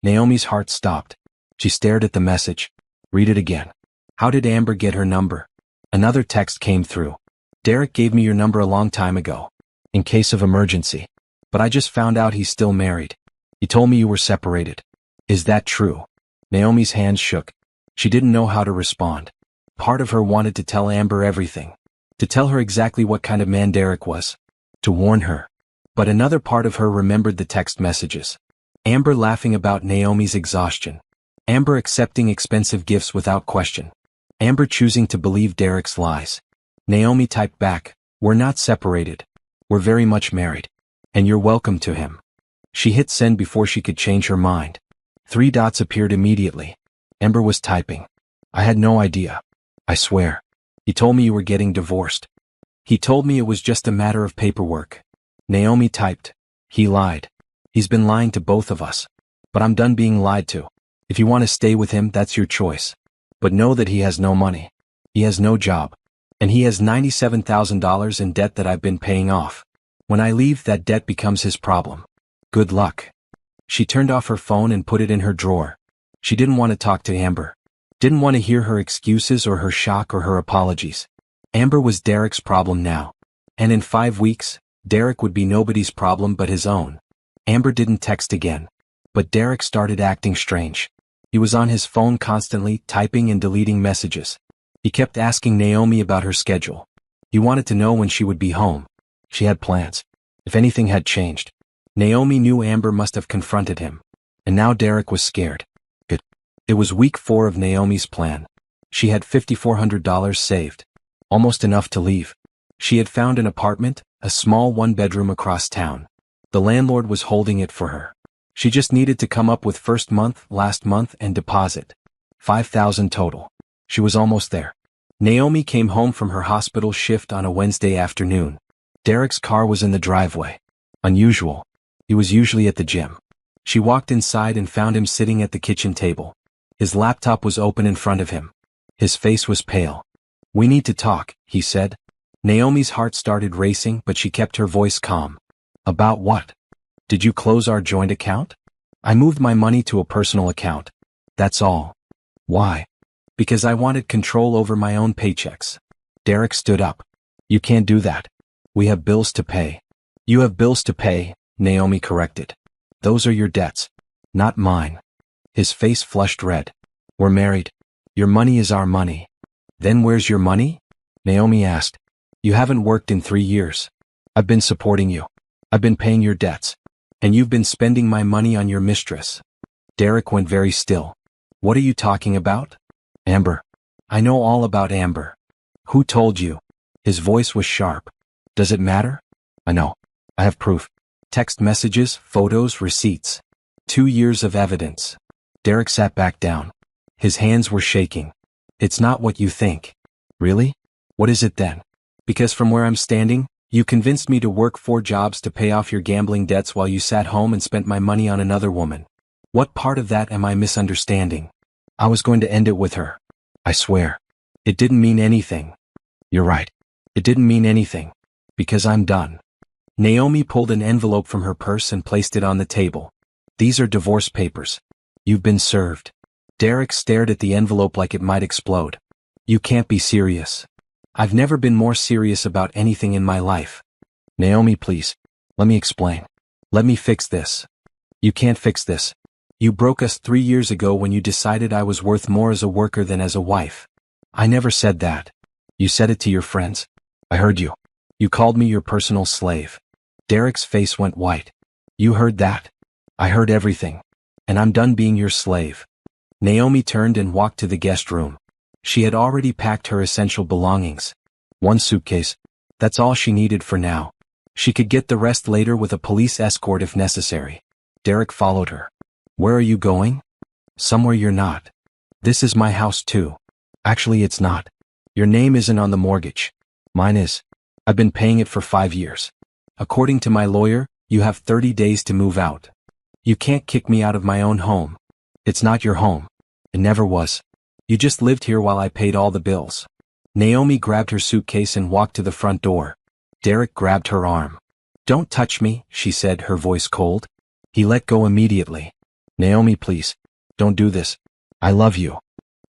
Naomi's heart stopped. She stared at the message. Read it again. How did Amber get her number? Another text came through. "Derek gave me your number a long time ago. In case of emergency. But I just found out he's still married. He told me you were separated. Is that true?" Naomi's hands shook. She didn't know how to respond. Part of her wanted to tell Amber everything. To tell her exactly what kind of man Derek was. To warn her. But another part of her remembered the text messages. Amber laughing about Naomi's exhaustion. Amber accepting expensive gifts without question. Amber choosing to believe Derek's lies. Naomi typed back, "We're not separated. We're very much married. And you're welcome to him." She hit send before she could change her mind. 3 dots appeared immediately. Amber was typing. "I had no idea. I swear. He told me you were getting divorced. He told me it was just a matter of paperwork." Naomi typed, "He lied. He's been lying to both of us. But I'm done being lied to. If you want to stay with him, that's your choice. But know that he has no money. He has no job. And he has $97,000 in debt that I've been paying off. When I leave, that debt becomes his problem. Good luck." She turned off her phone and put it in her drawer. She didn't want to talk to Amber. Didn't want to hear her excuses or her shock or her apologies. Amber was Derek's problem now. And in 5 weeks, Derek would be nobody's problem but his own. Amber didn't text again. But Derek started acting strange. He was on his phone constantly, typing and deleting messages. He kept asking Naomi about her schedule. He wanted to know when she would be home. She had plans. If anything had changed. Naomi knew Amber must have confronted him. And now Derek was scared. It was week 4 of Naomi's plan. She had $5,400 saved. Almost enough to leave. She had found an apartment, a small 1-bedroom across town. The landlord was holding it for her. She just needed to come up with first month, last month, and deposit. $5,000 total. She was almost there. Naomi came home from her hospital shift on a Wednesday afternoon. Derek's car was in the driveway. Unusual. He was usually at the gym. She walked inside and found him sitting at the kitchen table. His laptop was open in front of him. His face was pale. "We need to talk," he said. Naomi's heart started racing, but she kept her voice calm. "About what? Did you close our joint account?" I moved my money to a personal account. That's all. Why? Because I wanted control over my own paychecks. Derek stood up. You can't do that. We have bills to pay. You have bills to pay, Naomi corrected. Those are your debts, not mine. His face flushed red. We're married. Your money is our money. Then where's your money? Naomi asked. You haven't worked in 3 years. I've been supporting you. I've been paying your debts. And you've been spending my money on your mistress. Derek went very still. What are you talking about? Amber. I know all about Amber. Who told you? His voice was sharp. Does it matter? I know. I have proof. Text messages, photos, receipts. 2 years of evidence. Derek sat back down. His hands were shaking. It's not what you think. Really? What is it then? Because from where I'm standing, you convinced me to work 4 jobs to pay off your gambling debts while you sat home and spent my money on another woman. What part of that am I misunderstanding? I was going to end it with her. I swear. It didn't mean anything. You're right. It didn't mean anything. Because I'm done. Naomi pulled an envelope from her purse and placed it on the table. These are divorce papers. You've been served. Derek stared at the envelope like it might explode. You can't be serious. I've never been more serious about anything in my life. Naomi, please. Let me explain. Let me fix this. You can't fix this. You broke us 3 years ago when you decided I was worth more as a worker than as a wife. I never said that. You said it to your friends. I heard you. You called me your personal slave. Derek's face went white. You heard that? I heard everything. And I'm done being your slave. Naomi turned and walked to the guest room. She had already packed her essential belongings. 1 suitcase. That's all she needed for now. She could get the rest later with a police escort if necessary. Derek followed her. Where are you going? Somewhere you're not. This is my house too. Actually, it's not. Your name isn't on the mortgage. Mine is. I've been paying it for 5 years. According to my lawyer, you have 30 days to move out. You can't kick me out of my own home. It's not your home. It never was. You just lived here while I paid all the bills. Naomi grabbed her suitcase and walked to the front door. Derek grabbed her arm. Don't touch me, she said, her voice cold. He let go immediately. Naomi, please. Don't do this. I love you.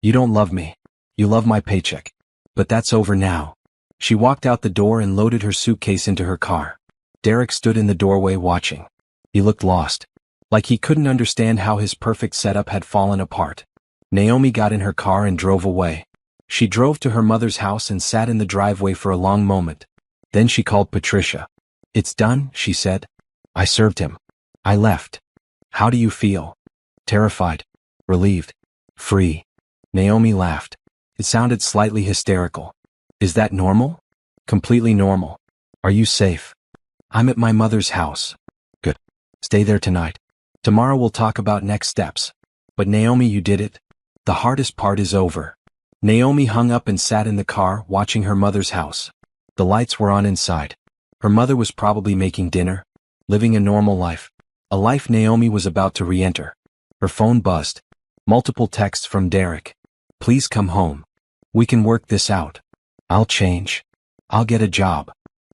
You don't love me. You love my paycheck. But that's over now. She walked out the door and loaded her suitcase into her car. Derek stood in the doorway watching. He looked lost. Like he couldn't understand how his perfect setup had fallen apart. Naomi got in her car and drove away. She drove to her mother's house and sat in the driveway for a long moment. Then she called Patricia. It's done, she said. I served him. I left. How do you feel? Terrified. Relieved. Free. Naomi laughed. It sounded slightly hysterical. Is that normal? Completely normal. Are you safe? I'm at my mother's house. Good. Stay there tonight. Tomorrow we'll talk about next steps. But Naomi, you did it. The hardest part is over. Naomi hung up and sat in the car, watching her mother's house. The lights were on inside. Her mother was probably making dinner, living a normal life. A life Naomi was about to re-enter. Her phone buzzed. Multiple texts from Derek. Please come home. We can work this out. I'll change. I'll get a job.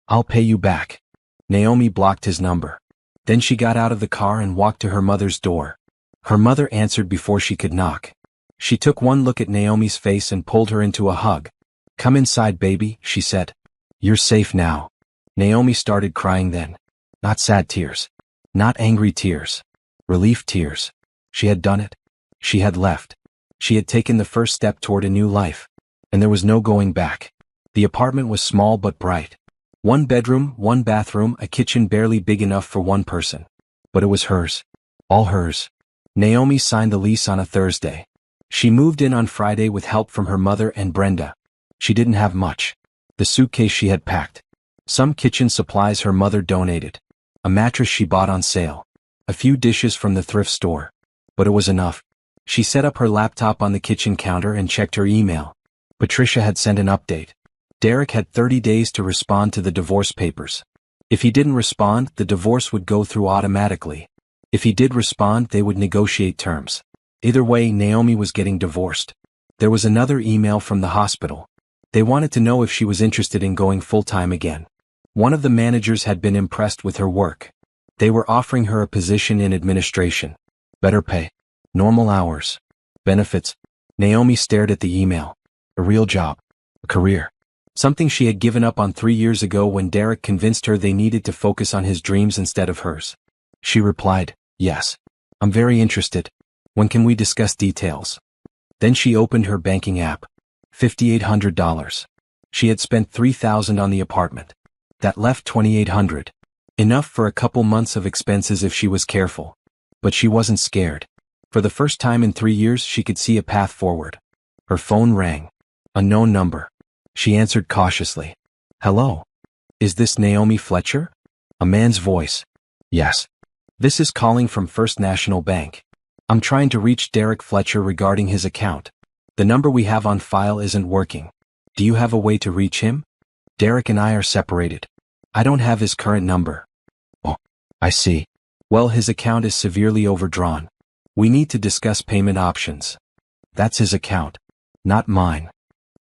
I'll pay you back. Naomi blocked his number. Then she got out of the car and walked to her mother's door. Her mother answered before she could knock. She took one look at Naomi's face and pulled her into a hug. Come inside, baby, she said. You're safe now. Naomi started crying then. Not sad tears. Not angry tears. Relief tears. She had done it. She had left. She had taken the first step toward a new life. And there was no going back. The apartment was small but bright. 1 bedroom, 1 bathroom, a kitchen barely big enough for 1 person. But it was hers. All hers. Naomi signed the lease on a Thursday. She moved in on Friday with help from her mother and Brenda. She didn't have much. The suitcase she had packed. Some kitchen supplies her mother donated. A mattress she bought on sale. A few dishes from the thrift store. But it was enough. She set up her laptop on the kitchen counter and checked her email. Patricia had sent an update. Derek had 30 days to respond to the divorce papers. If he didn't respond, the divorce would go through automatically. If he did respond, they would negotiate terms. Either way, Naomi was getting divorced. There was another email from the hospital. They wanted to know if she was interested in going full-time again. One of the managers had been impressed with her work. They were offering her a position in administration. Better pay. Normal hours. Benefits. Naomi stared at the email. A real job. A career. Something she had given up on 3 years ago when Derek convinced her they needed to focus on his dreams instead of hers. She replied, yes. I'm very interested. When can we discuss details? Then she opened her banking app. $5,800. She had spent $3,000 on the apartment. That left $2,800. Enough for a couple months of expenses if she was careful. But she wasn't scared. For the first time in 3 years she could see a path forward. Her phone rang. A known number. She answered cautiously. Hello? Is this Naomi Fletcher? A man's voice. Yes. This is calling from First National Bank. I'm trying to reach Derek Fletcher regarding his account. The number we have on file isn't working. Do you have a way to reach him? Derek and I are separated. I don't have his current number. Oh, I see. Well, his account is severely overdrawn. We need to discuss payment options. That's his account. Not mine.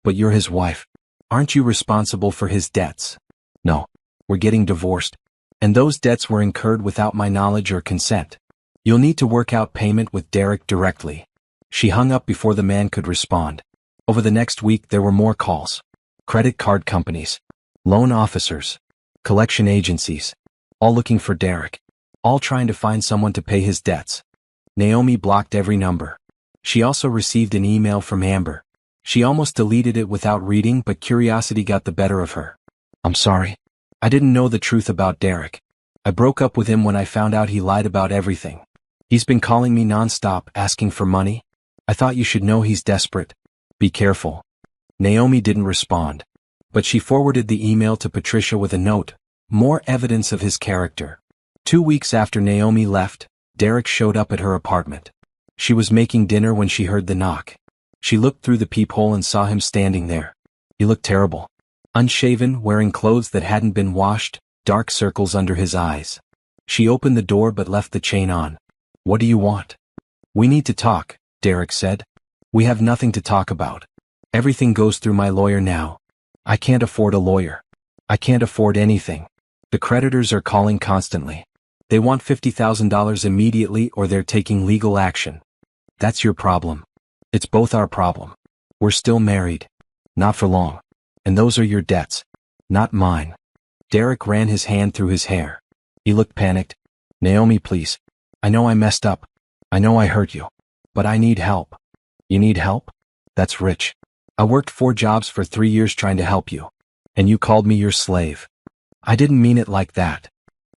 But you're his wife. Aren't you responsible for his debts? No. We're getting divorced. And those debts were incurred without my knowledge or consent. You'll need to work out payment with Derek directly. She hung up before the man could respond. Over the next week there were more calls. Credit card companies. Loan officers. Collection agencies. All looking for Derek. All trying to find someone to pay his debts. Naomi blocked every number. She also received an email from Amber. She almost deleted it without reading, but curiosity got the better of her. I'm sorry. I didn't know the truth about Derek. I broke up with him when I found out he lied about everything. He's been calling me nonstop, asking for money. I thought you should know he's desperate. Be careful. Naomi didn't respond. But she forwarded the email to Patricia with a note. More evidence of his character. 2 weeks after Naomi left, Derek showed up at her apartment. She was making dinner when she heard the knock. She looked through the peephole and saw him standing there. He looked terrible. Unshaven, wearing clothes that hadn't been washed, dark circles under his eyes. She opened the door but left the chain on. What do you want? We need to talk, Derek said. We have nothing to talk about. Everything goes through my lawyer now. I can't afford a lawyer. I can't afford anything. The creditors are calling constantly. They want $50,000 immediately or they're taking legal action. That's your problem. It's both our problem. We're still married. Not for long. And those are your debts. Not mine. Derek ran his hand through his hair. He looked panicked. Naomi, please. I know I messed up. I know I hurt you. But I need help. You need help? That's rich. I worked 4 jobs for 3 years trying to help you. And you called me your slave. I didn't mean it like that.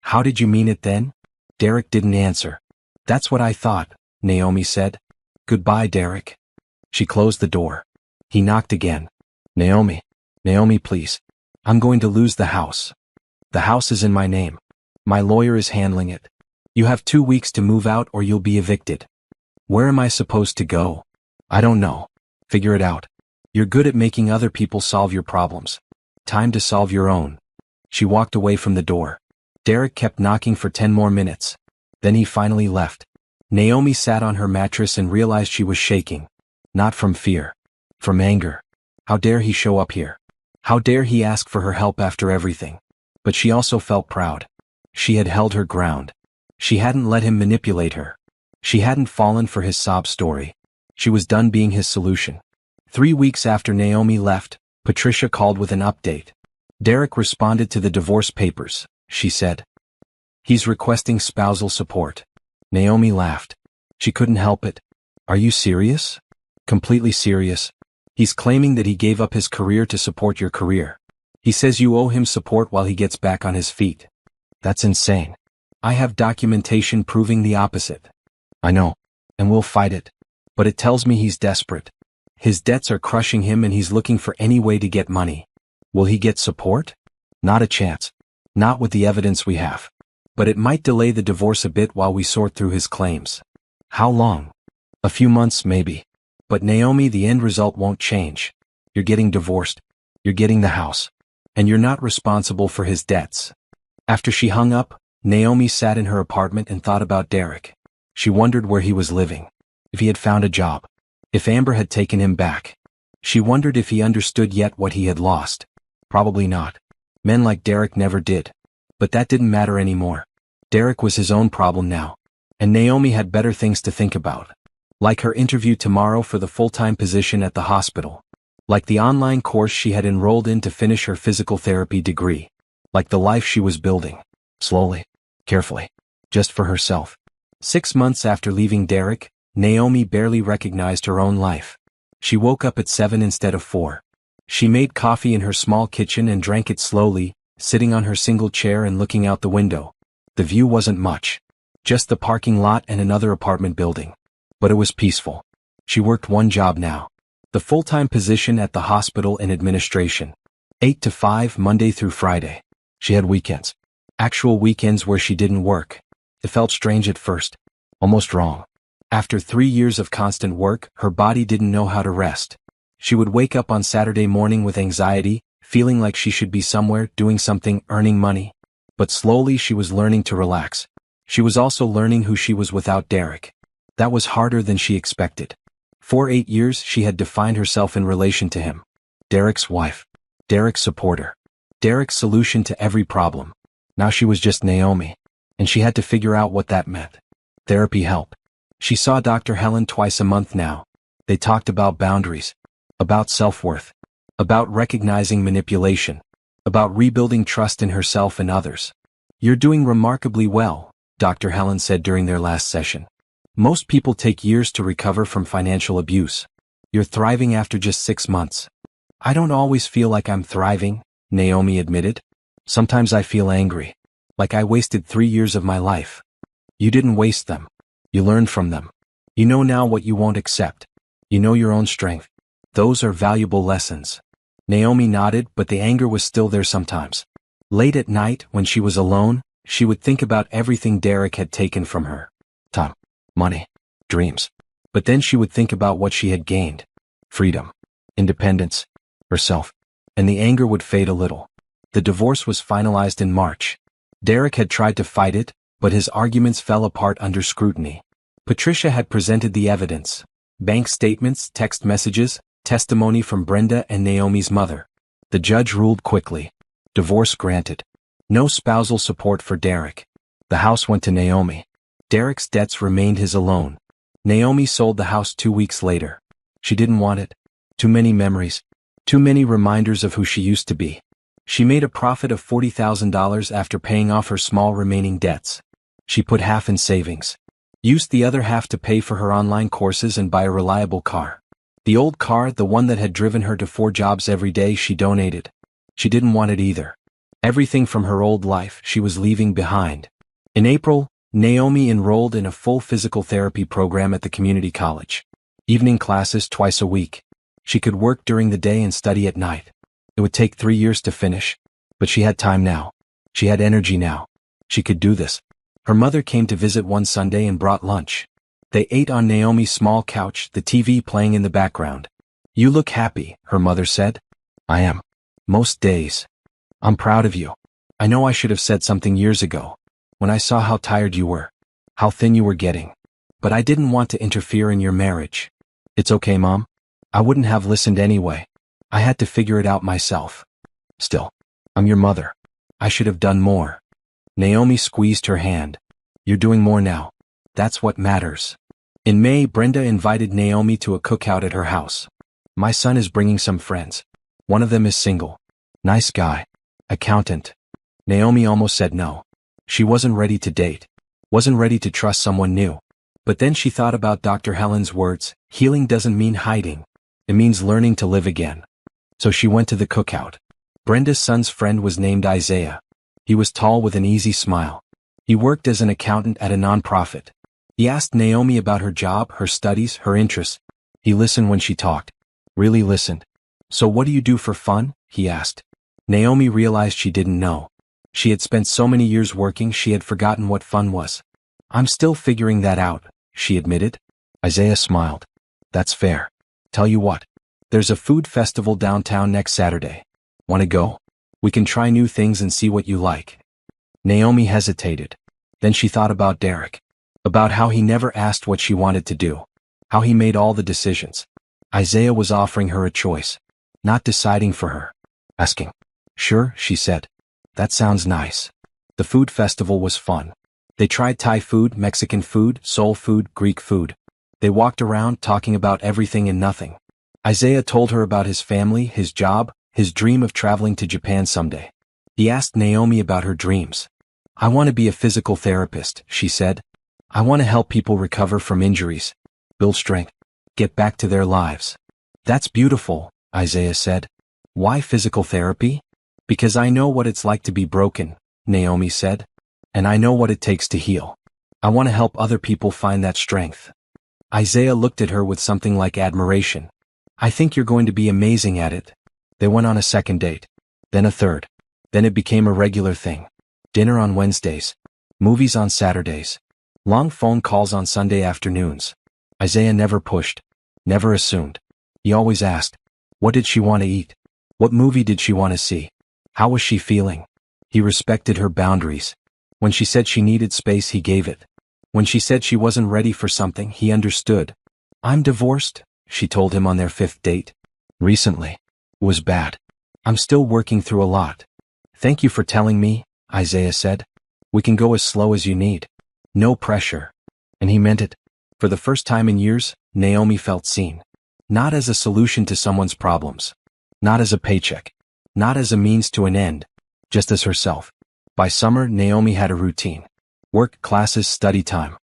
How did you mean it then? Derek didn't answer. That's what I thought, Naomi said. Goodbye, Derek. She closed the door. He knocked again. Naomi, please. I'm going to lose the house. The house is in my name. My lawyer is handling it. You have 2 weeks to move out or you'll be evicted. Where am I supposed to go? I don't know. Figure it out. You're good at making other people solve your problems. Time to solve your own. She walked away from the door. Derek kept knocking for 10 more minutes. Then he finally left. Naomi sat on her mattress and realized she was shaking. Not from fear. From anger. How dare he show up here? How dare he ask for her help after everything? But she also felt proud. She had held her ground. She hadn't let him manipulate her. She hadn't fallen for his sob story. She was done being his solution. 3 weeks after Naomi left, Patricia called with an update. Derek responded to the divorce papers, she said. He's requesting spousal support. Naomi laughed. She couldn't help it. Are you serious? Completely serious. He's claiming that he gave up his career to support your career. He says you owe him support while he gets back on his feet. That's insane. I have documentation proving the opposite. I know. And we'll fight it. But it tells me he's desperate. His debts are crushing him and he's looking for any way to get money. Will he get support? Not a chance. Not with the evidence we have. But it might delay the divorce a bit while we sort through his claims. How long? A few months maybe. But Naomi, the end result won't change. You're getting divorced. You're getting the house. And you're not responsible for his debts. After she hung up, Naomi sat in her apartment and thought about Derek. She wondered where he was living. If he had found a job. If Amber had taken him back. She wondered if he understood yet what he had lost. Probably not. Men like Derek never did. But that didn't matter anymore. Derek was his own problem now. And Naomi had better things to think about. Like her interview tomorrow for the full-time position at the hospital. Like the online course she had enrolled in to finish her physical therapy degree. Like the life she was building. Slowly. Carefully. Just for herself. 6 months after leaving Derek, Naomi barely recognized her own life. She woke up at 7 instead of 4. She made coffee in her small kitchen and drank it slowly, sitting on her single chair and looking out the window. The view wasn't much. Just the parking lot and another apartment building. But it was peaceful. She worked one job now. The full-time position at the hospital in administration. 8 to 5 Monday through Friday. She had weekends. Actual weekends where she didn't work. It felt strange at first. Almost wrong. After 3 years of constant work, her body didn't know how to rest. She would wake up on Saturday morning with anxiety, feeling like she should be somewhere, doing something, earning money. But slowly she was learning to relax. She was also learning who she was without Derek. That was harder than she expected. For 8 years she had defined herself in relation to him. Derek's wife. Derek's supporter. Derek's solution to every problem. Now she was just Naomi. And she had to figure out what that meant. Therapy help. She saw Dr. Helen twice a month now. They talked about boundaries. About self-worth. About recognizing manipulation. About rebuilding trust in herself and others. "You're doing remarkably well," Dr. Helen said during their last session. "Most people take years to recover from financial abuse. You're thriving after just 6 months." "I don't always feel like I'm thriving," Naomi admitted. "Sometimes I feel angry. Like I wasted 3 years of my life." "You didn't waste them. You learned from them. You know now what you won't accept. You know your own strength. Those are valuable lessons." Naomi nodded, but the anger was still there sometimes. Late at night, when she was alone, she would think about everything Derek had taken from her. Time. Money. Dreams. But then she would think about what she had gained. Freedom. Independence. Herself. And the anger would fade a little. The divorce was finalized in March. Derek had tried to fight it, but his arguments fell apart under scrutiny. Patricia had presented the evidence. Bank statements, text messages, testimony from Brenda and Naomi's mother. The judge ruled quickly. Divorce granted. No spousal support for Derek. The house went to Naomi. Derek's debts remained his alone. Naomi sold the house 2 weeks later. She didn't want it. Too many memories. Too many reminders of who she used to be. She made a profit of $40,000 after paying off her small remaining debts. She put half in savings. Used the other half to pay for her online courses and buy a reliable car. The old car, the one that had driven her to 4 jobs every day, she donated. She didn't want it either. Everything from her old life she was leaving behind. In April, Naomi enrolled in a full physical therapy program at the community college. Evening classes twice a week. She could work during the day and study at night. It would take 3 years to finish. But she had time now. She had energy now. She could do this. Her mother came to visit one Sunday and brought lunch. They ate on Naomi's small couch, the TV playing in the background. "You look happy," her mother said. "I am. Most days. I'm proud of you. I know I should have said something years ago. When I saw how tired you were. How thin you were getting. But I didn't want to interfere in your marriage." "It's okay, Mom. I wouldn't have listened anyway. I had to figure it out myself. Still, I'm your mother. I should have done more." Naomi squeezed her hand. "You're doing more now. That's what matters." In May, Brenda invited Naomi to a cookout at her house. "My son is bringing some friends. One of them is single. Nice guy. Accountant." Naomi almost said no. She wasn't ready to date. Wasn't ready to trust someone new. But then she thought about Dr. Helen's words, healing doesn't mean hiding. It means learning to live again. So she went to the cookout. Brenda's son's friend was named Isaiah. He was tall with an easy smile. He worked as an accountant at a nonprofit. He asked Naomi about her job, her studies, her interests. He listened when she talked. Really listened. "So what do you do for fun?" he asked. Naomi realized she didn't know. She had spent so many years working she had forgotten what fun was. "I'm still figuring that out," she admitted. Isaiah smiled. "That's fair. Tell you what. There's a food festival downtown next Saturday. Want to go? We can try new things and see what you like." Naomi hesitated. Then she thought about Derek. About how he never asked what she wanted to do. How he made all the decisions. Isaiah was offering her a choice. Not deciding for her. Asking. "Sure," she said. "That sounds nice." The food festival was fun. They tried Thai food, Mexican food, soul food, Greek food. They walked around talking about everything and nothing. Isaiah told her about his family, his job, his dream of traveling to Japan someday. He asked Naomi about her dreams. I want to be a physical therapist, she said. I want to help people recover from injuries, build strength, get back to their lives. That's beautiful, Isaiah said. Why physical therapy? Because I know what it's like to be broken, Naomi said. And I know what it takes to heal. I want to help other people find that strength. Isaiah looked at her with something like admiration. I think you're going to be amazing at it. They went on a second date. Then a third. Then it became a regular thing. Dinner on Wednesdays. Movies on Saturdays. Long phone calls on Sunday afternoons. Isaiah never pushed. Never assumed. He always asked, what did she want to eat? What movie did she want to see? How was she feeling? He respected her boundaries. When she said she needed space, he gave it. When she said she wasn't ready for something, he understood. I'm divorced, she told him on their 5th date. Recently. It was bad. I'm still working through a lot. Thank you for telling me, Isaiah said. We can go as slow as you need. No pressure. And he meant it. For the first time in years, Naomi felt seen. Not as a solution to someone's problems. Not as a paycheck. Not as a means to an end. Just as herself. By summer, Naomi had a routine. Work, classes, study time.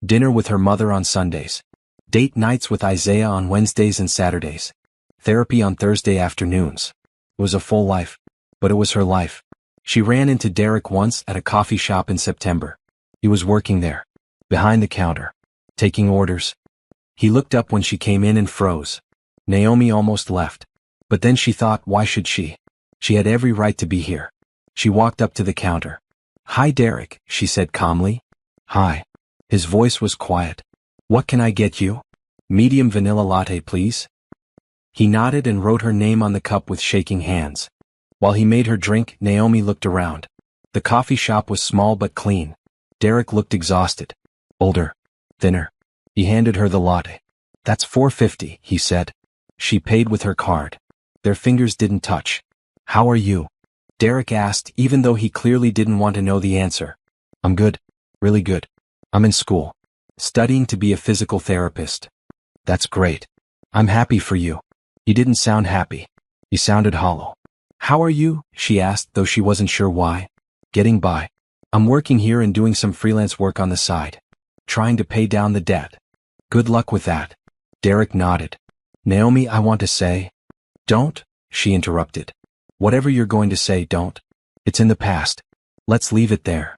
Dinner with her mother on Sundays. Date nights with Isaiah on Wednesdays and Saturdays. Therapy on Thursday afternoons. It was a full life. But it was her life. She ran into Derek once at a coffee shop in September. He was working there. Behind the counter. Taking orders. He looked up when she came in and froze. Naomi almost left. But then she thought, why should she? She had every right to be here. She walked up to the counter. Hi Derek, she said calmly. Hi. His voice was quiet. What can I get you? Medium vanilla latte, please. He nodded and wrote her name on the cup with shaking hands. While he made her drink, Naomi looked around. The coffee shop was small but clean. Derek looked exhausted. Older. Thinner. He handed her the latte. That's $4.50, he said. She paid with her card. Their fingers didn't touch. How are you? Derek asked, even though he clearly didn't want to know the answer. I'm good. Really good. I'm in school. Studying to be a physical therapist. That's great. I'm happy for you. He didn't sound happy. He sounded hollow. How are you? She asked, though she wasn't sure why. Getting by. I'm working here and doing some freelance work on the side. Trying to pay down the debt. Good luck with that. Derek nodded. Naomi, I want to say. Don't, she interrupted. Whatever you're going to say, don't. It's in the past. Let's leave it there.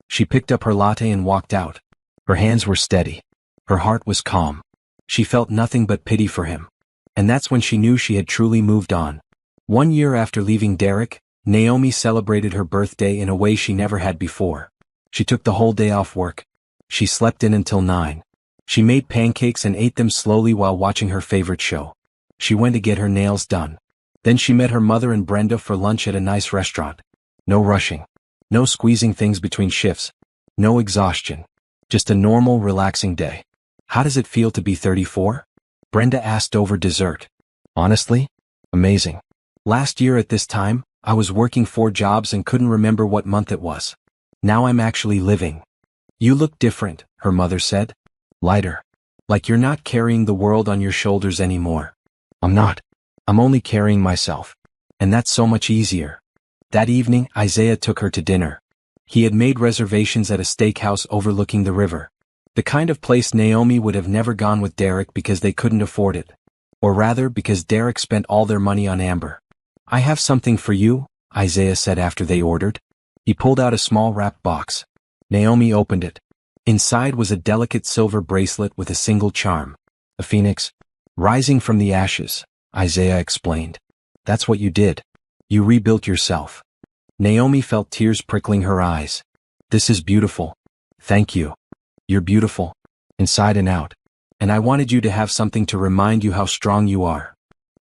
She picked up her latte and walked out. Her hands were steady. Her heart was calm. She felt nothing but pity for him. And that's when she knew she had truly moved on. 1 year after leaving Derek, Naomi celebrated her birthday in a way she never had before. She took the whole day off work. She slept in until 9. She made pancakes and ate them slowly while watching her favorite show. She went to get her nails done. Then she met her mother and Brenda for lunch at a nice restaurant. No rushing. No squeezing things between shifts. No exhaustion. Just a normal, relaxing day. How does it feel to be 34? Brenda asked over dessert. Honestly? Amazing. Last year at this time, I was working 4 jobs and couldn't remember what month it was. Now I'm actually living. You look different, her mother said. Lighter. Like you're not carrying the world on your shoulders anymore. I'm not. I'm only carrying myself. And that's so much easier. That evening, Isaiah took her to dinner. He had made reservations at a steakhouse overlooking the river. The kind of place Naomi would have never gone with Derek because they couldn't afford it. Or rather, because Derek spent all their money on Amber. I have something for you, Isaiah said after they ordered. He pulled out a small wrapped box. Naomi opened it. Inside was a delicate silver bracelet with a single charm. A phoenix. Rising from the ashes, Isaiah explained. That's what you did. You rebuilt yourself. Naomi felt tears prickling her eyes. This is beautiful. Thank you. You're beautiful. Inside and out. And I wanted you to have something to remind you how strong you are.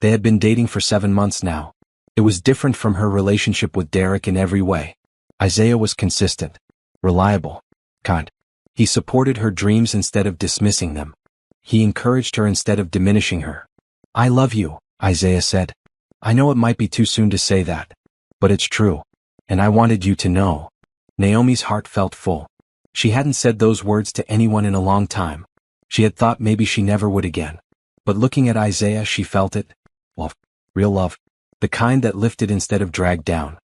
They had been dating for 7 months now. It was different from her relationship with Derek in every way. Isaiah was consistent. Reliable. Kind. He supported her dreams instead of dismissing them. He encouraged her instead of diminishing her. I love you, Isaiah said. I know it might be too soon to say that. But it's true. And I wanted you to know. Naomi's heart felt full. She hadn't said those words to anyone in a long time. She had thought maybe she never would again. But looking at Isaiah, she felt it. Well, real love. The kind that lifted instead of dragged down.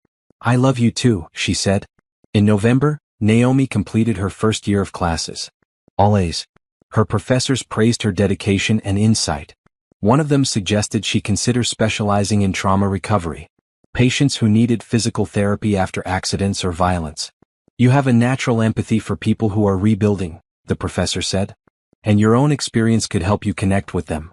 I love you too, she said. In November, Naomi completed her first year of classes. All A's. Her professors praised her dedication and insight. One of them suggested she consider specializing in trauma recovery. Patients who needed physical therapy after accidents or violence. You have a natural empathy for people who are rebuilding, the professor said. And your own experience could help you connect with them.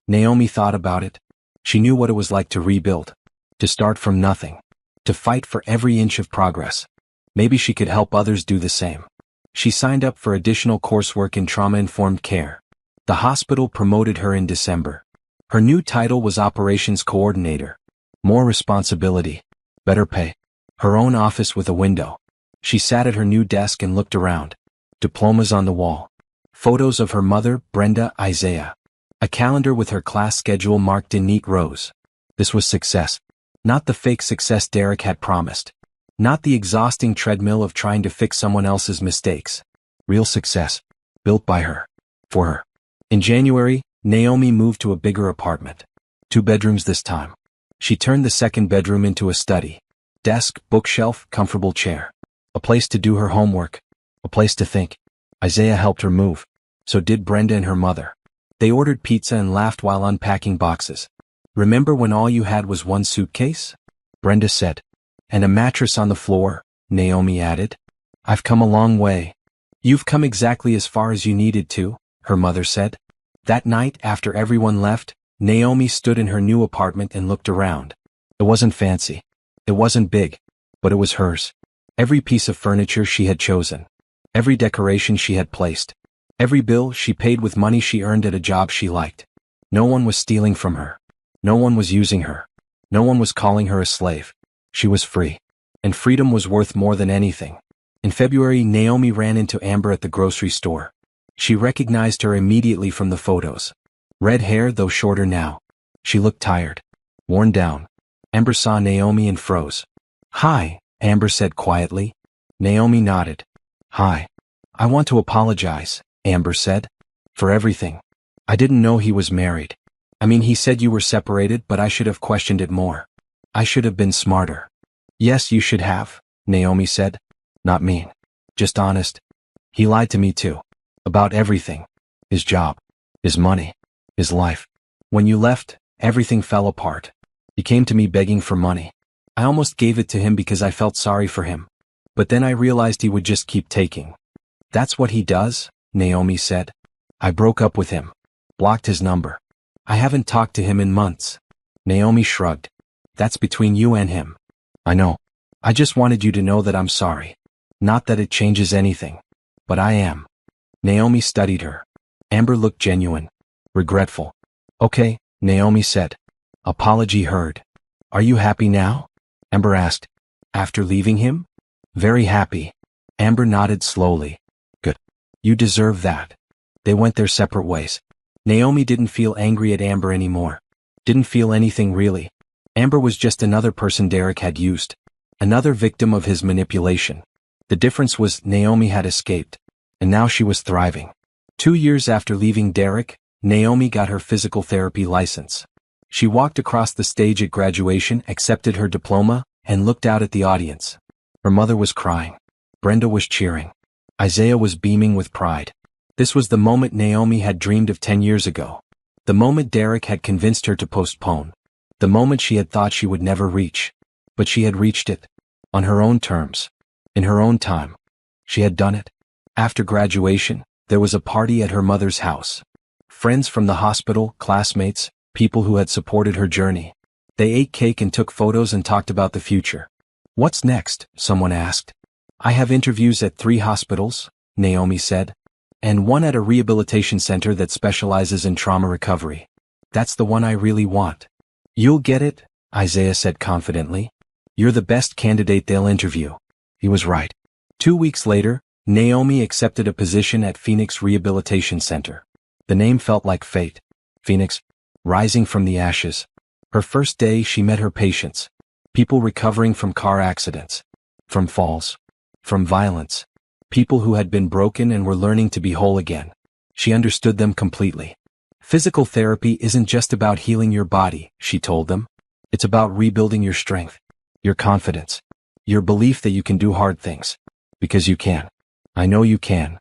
Naomi thought about it. She knew what it was like to rebuild. To start from nothing. To fight for every inch of progress. Maybe she could help others do the same. She signed up for additional coursework in trauma-informed care. The hospital promoted her in December. Her new title was Operations Coordinator. More responsibility. Better pay. Her own office with a window. She sat at her new desk and looked around. Diplomas on the wall. Photos of her mother, Brenda, Isaiah. A calendar with her class schedule marked in neat rows. This was success. Not the fake success Derek had promised. Not the exhausting treadmill of trying to fix someone else's mistakes. Real success. Built by her. For her. In January, Naomi moved to a bigger apartment. 2 bedrooms this time. She turned the second bedroom into a study. Desk, bookshelf, comfortable chair. A place to do her homework. A place to think. Isaiah helped her move. So did Brenda and her mother. They ordered pizza and laughed while unpacking boxes. Remember when all you had was one suitcase? Brenda said. And a mattress on the floor, Naomi added. I've come a long way. You've come exactly as far as you needed to, her mother said. That night, after everyone left, Naomi stood in her new apartment and looked around. It wasn't fancy. It wasn't big. But it was hers. Every piece of furniture she had chosen. Every decoration she had placed. Every bill she paid with money she earned at a job she liked. No one was stealing from her. No one was using her. No one was calling her a slave. She was free. And freedom was worth more than anything. In February, Naomi ran into Amber at the grocery store. She recognized her immediately from the photos. Red hair, though shorter now. She looked tired. Worn down. Amber saw Naomi and froze. Hi, Amber said quietly. Naomi nodded. Hi. I want to apologize, Amber said. For everything. I didn't know he was married. I mean, he said you were separated, but I should have questioned it more. I should have been smarter. Yes, you should have, Naomi said. Not mean. Just honest. He lied to me too. About everything. His job. His money. His life. When you left, everything fell apart. He came to me begging for money. I almost gave it to him because I felt sorry for him. But then I realized he would just keep taking. That's what he does, Naomi said. I broke up with him. Blocked his number. I haven't talked to him in months. Naomi shrugged. That's between you and him. I know. I just wanted you to know that I'm sorry. Not that it changes anything. But I am. Naomi studied her. Amber looked genuine. Regretful. Okay, Naomi said. Apology heard. Are you happy now? Amber asked. After leaving him? Very happy. Amber nodded slowly. Good. You deserve that. They went their separate ways. Naomi didn't feel angry at Amber anymore. Didn't feel anything really. Amber was just another person Derek had used. Another victim of his manipulation. The difference was Naomi had escaped. And now she was thriving. 2 years after leaving Derek, Naomi got her physical therapy license. She walked across the stage at graduation, accepted her diploma, and looked out at the audience. Her mother was crying. Brenda was cheering. Isaiah was beaming with pride. This was the moment Naomi had dreamed of 10 years ago. The moment Derek had convinced her to postpone. The moment she had thought she would never reach. But she had reached it. On her own terms. In her own time. She had done it. After graduation, there was a party at her mother's house. Friends from the hospital, classmates, people who had supported her journey. They ate cake and took photos and talked about the future. What's next? Someone asked. I have interviews at 3 hospitals, Naomi said. And one at a rehabilitation center that specializes in trauma recovery. That's the one I really want. You'll get it, Isaiah said confidently. You're the best candidate they'll interview. He was right. 2 weeks later, Naomi accepted a position at Phoenix Rehabilitation Center. The name felt like fate. Phoenix, rising from the ashes. Her first day she met her patients. People recovering from car accidents. From falls. From violence. People who had been broken and were learning to be whole again. She understood them completely. Physical therapy isn't just about healing your body, she told them. It's about rebuilding your strength, your confidence, your belief that you can do hard things. Because you can. I know you can.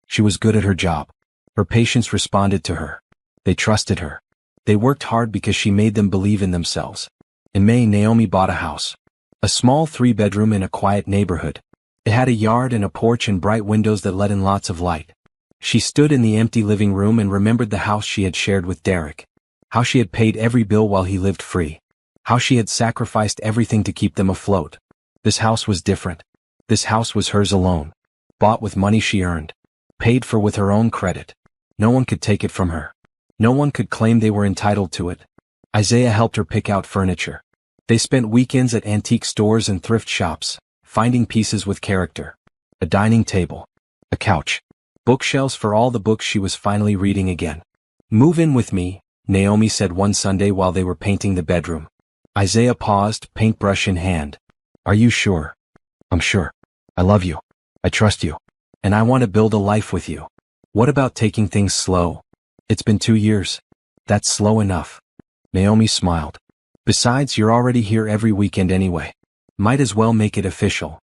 She was good at her job. Her patients responded to her. They trusted her. They worked hard because she made them believe in themselves. In May, Naomi bought a house. A small 3-bedroom in a quiet neighborhood. It had a yard and a porch and bright windows that let in lots of light. She stood in the empty living room and remembered the house she had shared with Derek. How she had paid every bill while he lived free. How she had sacrificed everything to keep them afloat. This house was different. This house was hers alone. Bought with money she earned. Paid for with her own credit. No one could take it from her. No one could claim they were entitled to it. Isaiah helped her pick out furniture. They spent weekends at antique stores and thrift shops, finding pieces with character. A dining table. A couch. Bookshelves for all the books she was finally reading again. "Move in with me," Naomi said one Sunday while they were painting the bedroom. Isaiah paused, paintbrush in hand. "Are you sure?" "I'm sure. I love you. I trust you. And I want to build a life with you. What about taking things slow? It's been 2 years. That's slow enough." Naomi smiled. "Besides, you're already here every weekend anyway. Might as well make it official."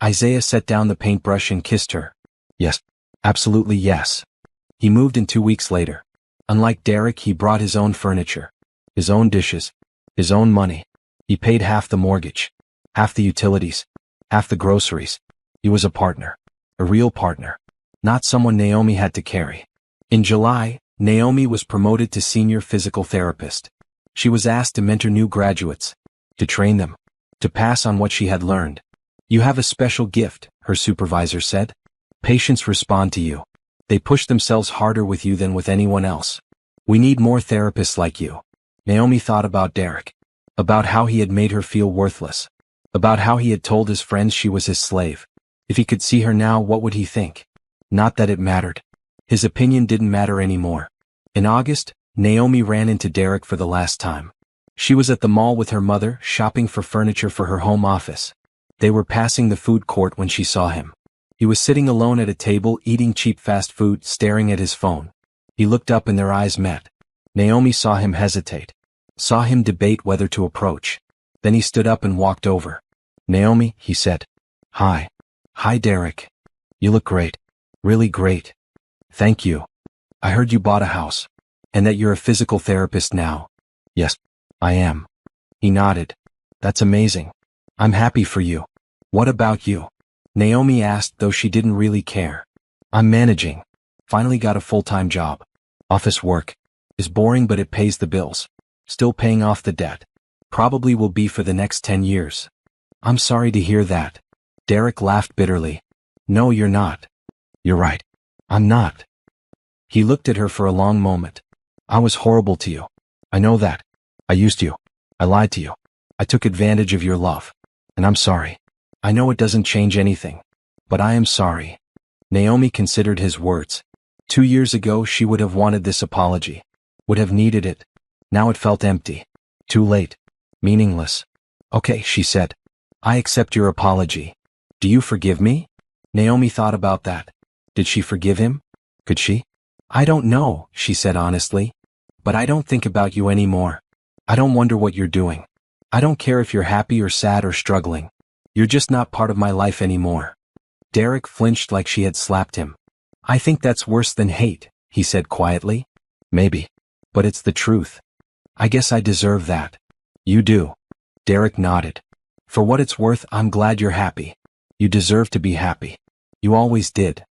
Isaiah set down the paintbrush and kissed her. "Yes. Absolutely yes." He moved in 2 weeks later. Unlike Derek, he brought his own furniture. His own dishes. His own money. He paid half the mortgage. Half the utilities. Half the groceries. He was a partner. A real partner. Not someone Naomi had to carry. In July, Naomi was promoted to senior physical therapist. She was asked to mentor new graduates. To train them. To pass on what she had learned. "You have a special gift," her supervisor said. "Patients respond to you. They push themselves harder with you than with anyone else. We need more therapists like you." Naomi thought about Derek. About how he had made her feel worthless. About how he had told his friends she was his slave. If he could see her now, what would he think? Not that it mattered. His opinion didn't matter anymore. In August, Naomi ran into Derek for the last time. She was at the mall with her mother, shopping for furniture for her home office. They were passing the food court when she saw him. He was sitting alone at a table eating cheap fast food, staring at his phone. He looked up and their eyes met. Naomi saw him hesitate. Saw him debate whether to approach. Then he stood up and walked over. "Naomi," he said. "Hi. Hi, Derek. You look great. Really great. Thank you. I heard you bought a house. And that you're a physical therapist now." "Yes, I am." He nodded. "That's amazing. I'm happy for you. What about you?" Naomi asked, though she didn't really care. "I'm managing. Finally got a full-time job. Office work. Is boring, but it pays the bills. Still paying off the debt. Probably will be for the next 10 years. "I'm sorry to hear that." Derek laughed bitterly. "No, you're not. You're right. I'm not." He looked at her for a long moment. "I was horrible to you. I know that. I used you. I lied to you. I took advantage of your love. And I'm sorry. I know it doesn't change anything. But I am sorry." Naomi considered his words. 2 years ago she would have wanted this apology. Would have needed it. Now it felt empty. Too late. Meaningless. "Okay," she said. "I accept your apology. Do you forgive me?" Naomi thought about that. Did she forgive him? Could she? "I don't know," she said honestly. "But I don't think about you anymore. I don't wonder what you're doing. I don't care if you're happy or sad or struggling. You're just not part of my life anymore." Derek flinched like she had slapped him. "I think that's worse than hate," he said quietly. "Maybe. But it's the truth. I guess I deserve that." "You do." Derek nodded. "For what it's worth, I'm glad you're happy. You deserve to be happy. You always did."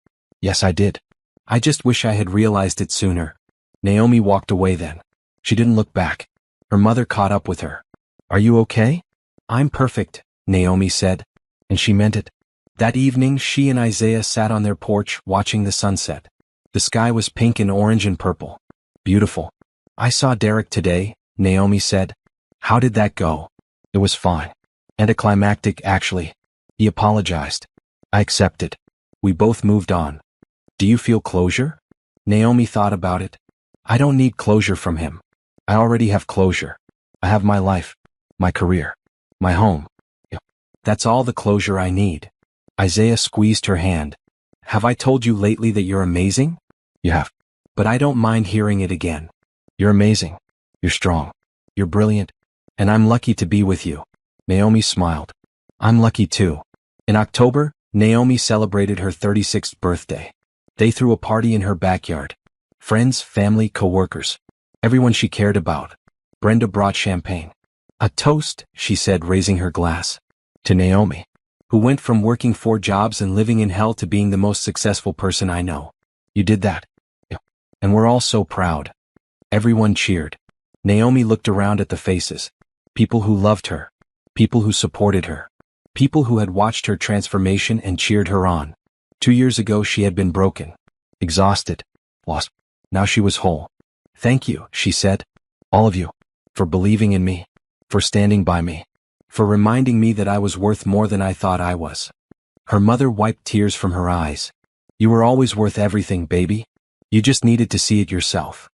"Yes, I did. I just wish I had realized it sooner." Naomi walked away then. She didn't look back. Her mother caught up with her. "Are you okay?" "I'm perfect," Naomi said. And she meant it. That evening she and Isaiah sat on their porch watching the sunset. The sky was pink and orange and purple. Beautiful. "I saw Derek today," Naomi said. "How did that go?" "It was fine. Anticlimactic, actually. He apologized. I accepted. We both moved on." "Do you feel closure?" Naomi thought about it. "I don't need closure from him. I already have closure. I have my life, my career, my home. That's all the closure I need." Isaiah squeezed her hand. Have I told you lately that you're amazing? You have. But I don't mind hearing it again. You're amazing. You're strong. You're brilliant. And I'm lucky to be with you. Naomi smiled. I'm lucky too. In October, Naomi celebrated her 36th birthday. They threw a party in her backyard. Friends, family, co-workers. Everyone she cared about. Brenda brought champagne. A toast, she said, raising her glass. To Naomi, who went from working 4 jobs and living in hell to being the most successful person I know. You did that. Yeah. And we're all so proud. Everyone cheered. Naomi looked around at the faces. People who loved her. People who supported her. People who had watched her transformation and cheered her on. 2 years ago she had been broken. Exhausted. Lost. Now she was whole. Thank you, she said. All of you. For believing in me. For standing by me. For reminding me that I was worth more than I thought I was. Her mother wiped tears from her eyes. You were always worth everything, baby. You just needed to see it yourself.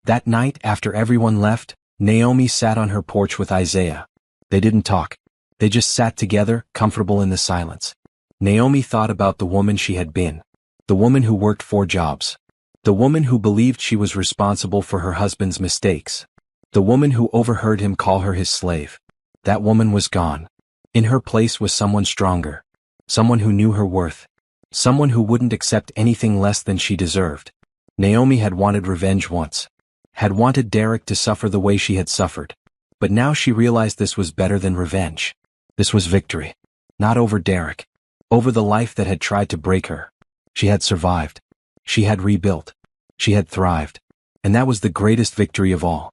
That night, after everyone left, Naomi sat on her porch with Isaiah. They didn't talk. They just sat together, comfortable in the silence. Naomi thought about the woman she had been. The woman who worked 4 jobs. The woman who believed she was responsible for her husband's mistakes. The woman who overheard him call her his slave. That woman was gone. In her place was someone stronger. Someone who knew her worth. Someone who wouldn't accept anything less than she deserved. Naomi had wanted revenge once. Had wanted Derek to suffer the way she had suffered. But now she realized this was better than revenge. This was victory. Not over Derek. Over the life that had tried to break her. She had survived. She had rebuilt. She had thrived. And that was the greatest victory of all.